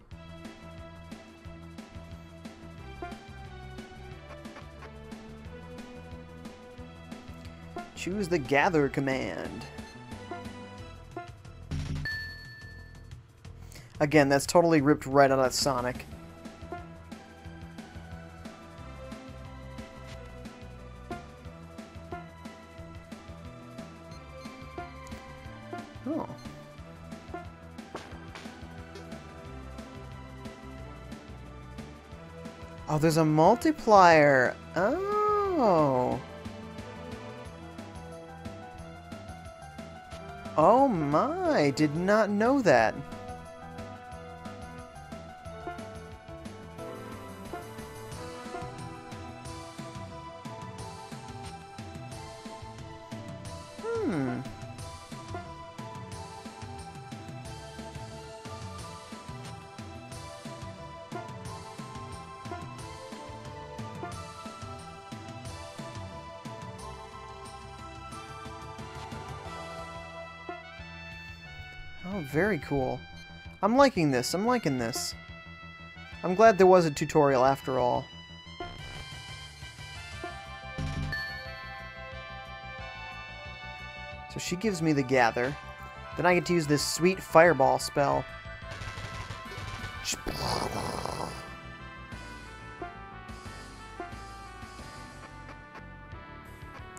Choose the gather command. Again, that's totally ripped right out of Sonic. Oh. Oh, there's a multiplier. Oh. Oh my, did not know that. Oh, very cool. I'm liking this. I'm liking this. I'm glad there was a tutorial after all. So she gives me the gather. Then I get to use this sweet fireball spell.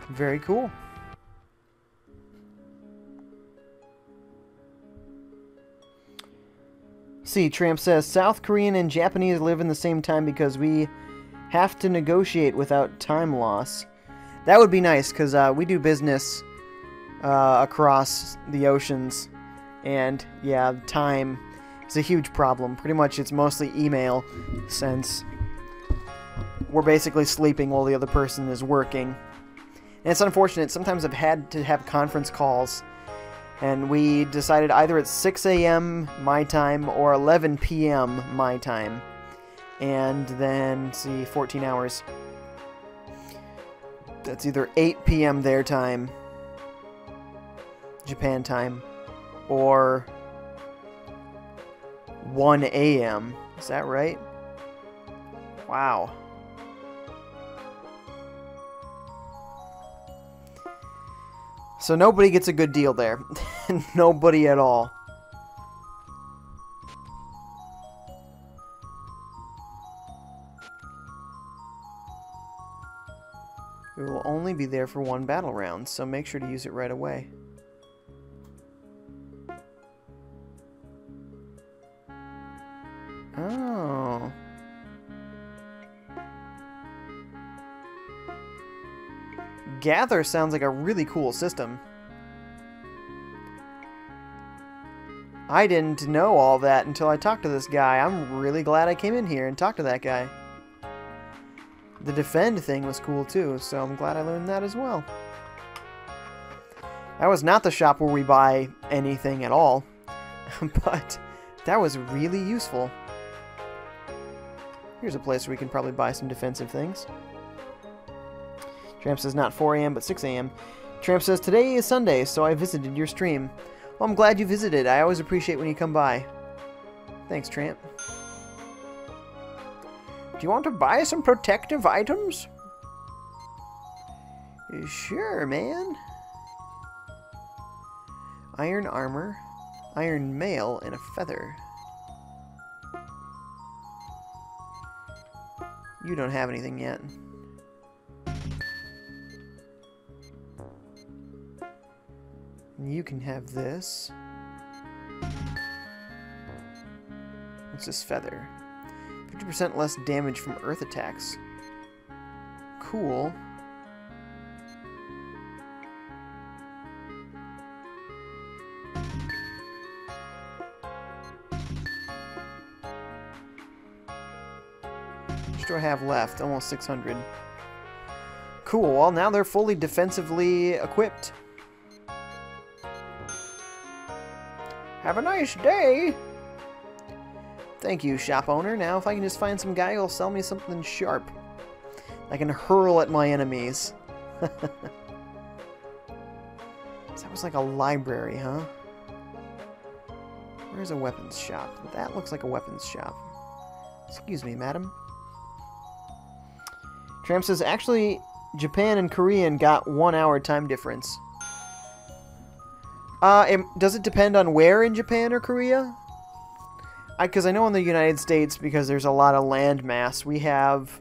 Very cool. See, Tramp says, South Korean and Japanese live in the same time because we have to negotiate without time loss. That would be nice, because we do business across the oceans, and yeah, time is a huge problem. Pretty much it's mostly email, since we're basically sleeping while the other person is working. And it's unfortunate. Sometimes I've had to have conference calls, and we decided either it's 6 a.m. my time or 11 p.m. my time. And then, see, 14 hours. That's either 8 p.m. their time, Japan time, or 1 a.m. Is that right? Wow. So nobody gets a good deal there. Nobody at all. We will only be there for one battle round, so make sure to use it right away. Oh. Gather sounds like a really cool system. I didn't know all that until I talked to this guy. I'm really glad I came in here and talked to that guy. The defend thing was cool too, so I'm glad I learned that as well. That was not the shop where we buy anything at all, but that was really useful. Here's a place where we can probably buy some defensive things. Tramp says not 4 a.m. but 6 a.m. Tramp says today is Sunday, so I visited your stream. Well, I'm glad you visited. I always appreciate when you come by. Thanks, Tramp. Do you want to buy some protective items? Sure, man. Iron armor, iron mail, and a feather. You don't have anything yet. You can have this. What's this feather? 50% less damage from earth attacks. Cool. How much do I have left? Almost 600. Cool. Well, now they're fully defensively equipped. Have a nice day! Thank you, shop owner. Now if I can just find some guy who'll sell me something sharp, I can hurl at my enemies. That was like a library, huh? Where's a weapons shop? That looks like a weapons shop. Excuse me, madam. Tramp says, actually, Japan and Korean got 1 hour time difference. Does it depend on where in Japan or Korea? Because I know in the United States, because there's a lot of land mass, we have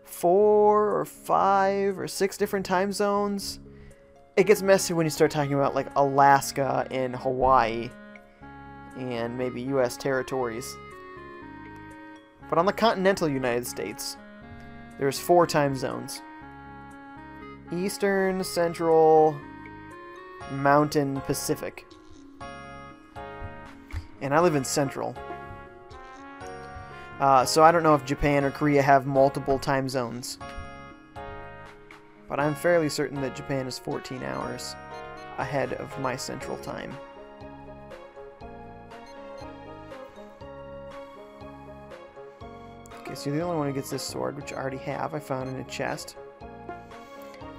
4 or 5 or 6 different time zones. It gets messy when you start talking about like Alaska and Hawaii and maybe U.S. territories. But on the continental United States, there's 4 time zones. Eastern, Central, Mountain, Pacific. And I live in Central. So I don't know if Japan or Korea have multiple time zones. But I'm fairly certain that Japan is 14 hours ahead of my Central time. Okay, so you're the only one who gets this sword, which I already have. I found in a chest.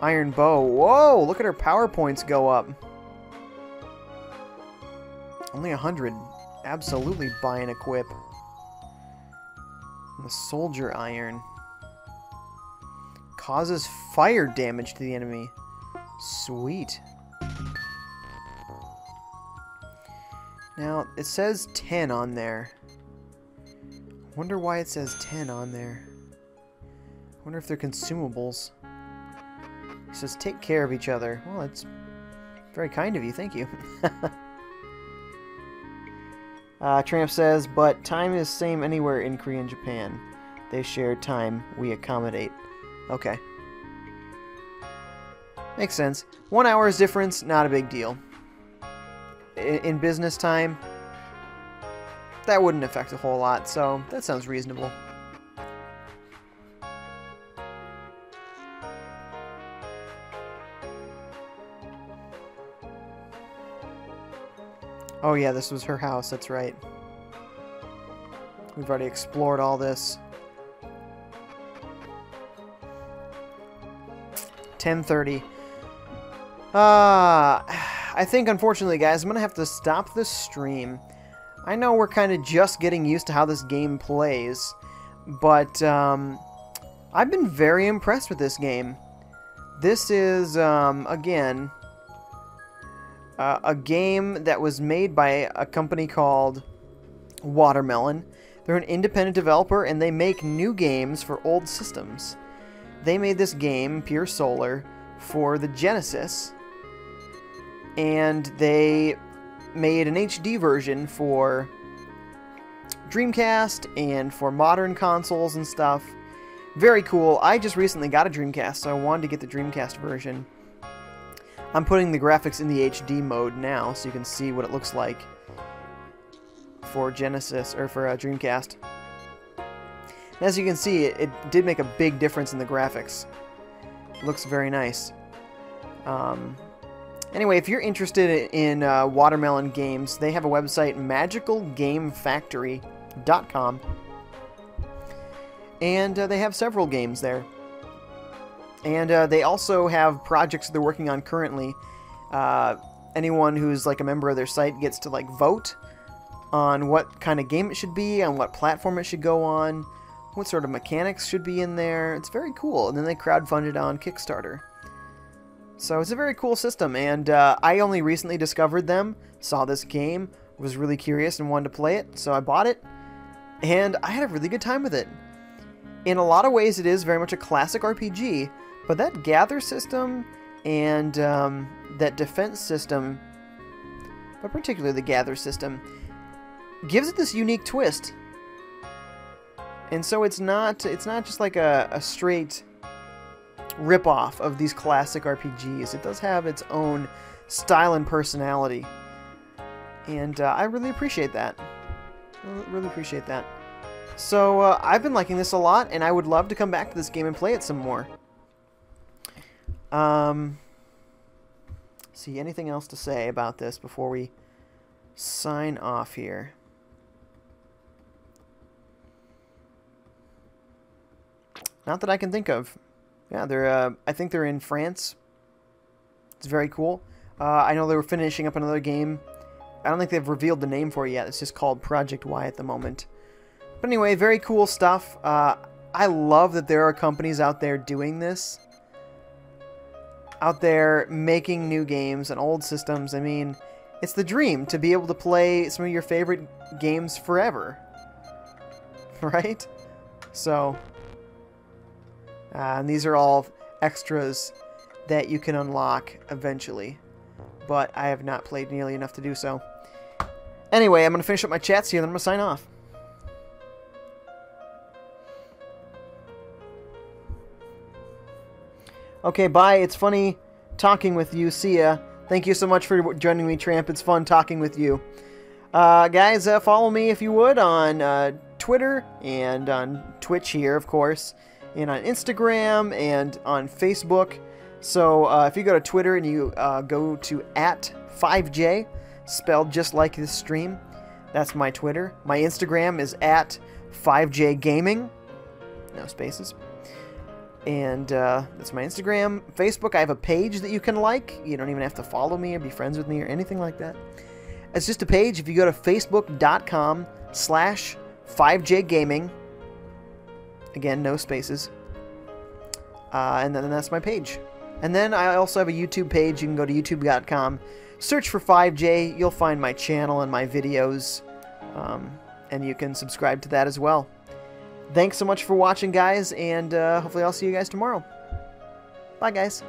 Iron bow. Whoa! Look at her power points go up. Only 100. Absolutely buy and equip. And the soldier iron. Causes fire damage to the enemy. Sweet. Now, it says 10 on there. I wonder why it says 10 on there. I wonder if they're consumables. It says, take care of each other. Well, that's very kind of you. Thank you. Tramp says, but time is same anywhere in Korea and Japan. They share time. We accommodate. Okay. Makes sense. 1 hour's difference, not a big deal. In business time, that wouldn't affect a whole lot, so that sounds reasonable. Oh yeah, this was her house, that's right. We've already explored all this. 10:30. I think, unfortunately, guys, I'm going to have to stop this stream. I know we're kind of just getting used to how this game plays, but I've been very impressed with this game. This is, again, a game that was made by a company called Watermelon. They're an independent developer, and they make new games for old systems. They made this game, Pier Solar, for the Genesis, and they made an HD version for Dreamcast and for modern consoles and stuff. Very cool. I just recently got a Dreamcast, so I wanted to get the Dreamcast version. I'm putting the graphics in the HD mode now, so you can see what it looks like for Genesis, or for Dreamcast. And as you can see, it did make a big difference in the graphics. It looks very nice. Anyway, if you're interested in Watermelon games, they have a website, magicalgamefactory.com. And they have several games there. And they also have projects they're working on currently. Anyone who's like a member of their site gets to like vote on what kind of game it should be, on what platform it should go on, what sort of mechanics should be in there. It's very cool. And then they crowdfunded on Kickstarter. So it's a very cool system, and I only recently discovered them, saw this game, was really curious and wanted to play it, so I bought it, and I had a really good time with it. In a lot of ways it is very much a classic RPG, but that gather system and that defense system but particularly the gather system, gives it this unique twist. And so it's not just like a straight rip-off of these classic RPGs. It does have its own style and personality. And I really appreciate that. I really appreciate that. So I've been liking this a lot, and I would love to come back to this game and play it some more. See, anything else to say about this before we sign off here? Not that I can think of. Yeah, they're. I think they're in France. It's very cool. I know they were finishing up another game. I don't think they've revealed the name for it yet. It's just called Project Y at the moment. But anyway, very cool stuff. I love that there are companies out there doing this. Out there making new games and old systems. I mean, it's the dream to be able to play some of your favorite games forever. Right? So, and these are all extras that you can unlock eventually. But I have not played nearly enough to do so. Anyway, I'm going to finish up my chats here, and then I'm going to sign off. Okay, bye. It's funny talking with you. See ya. Thank you so much for joining me, Tramp. It's fun talking with you. Guys, follow me if you would on Twitter and on Twitch here, of course, and on Instagram and on Facebook. So if you go to Twitter and you go to @FiveJay, spelled just like this stream, that's my Twitter. My Instagram is @FiveJayGaming, no spaces. And that's my Instagram. Facebook, I have a page that you can like. You don't even have to follow me or be friends with me or anything like that. It's just a page. If you go to facebook.com/FiveJayGaming, again, no spaces, and then that's my page. And then I also have a YouTube page. You can go to youtube.com, search for FiveJay. You'll find my channel and my videos, and you can subscribe to that as well. Thanks so much for watching, guys, and hopefully I'll see you guys tomorrow. Bye, guys.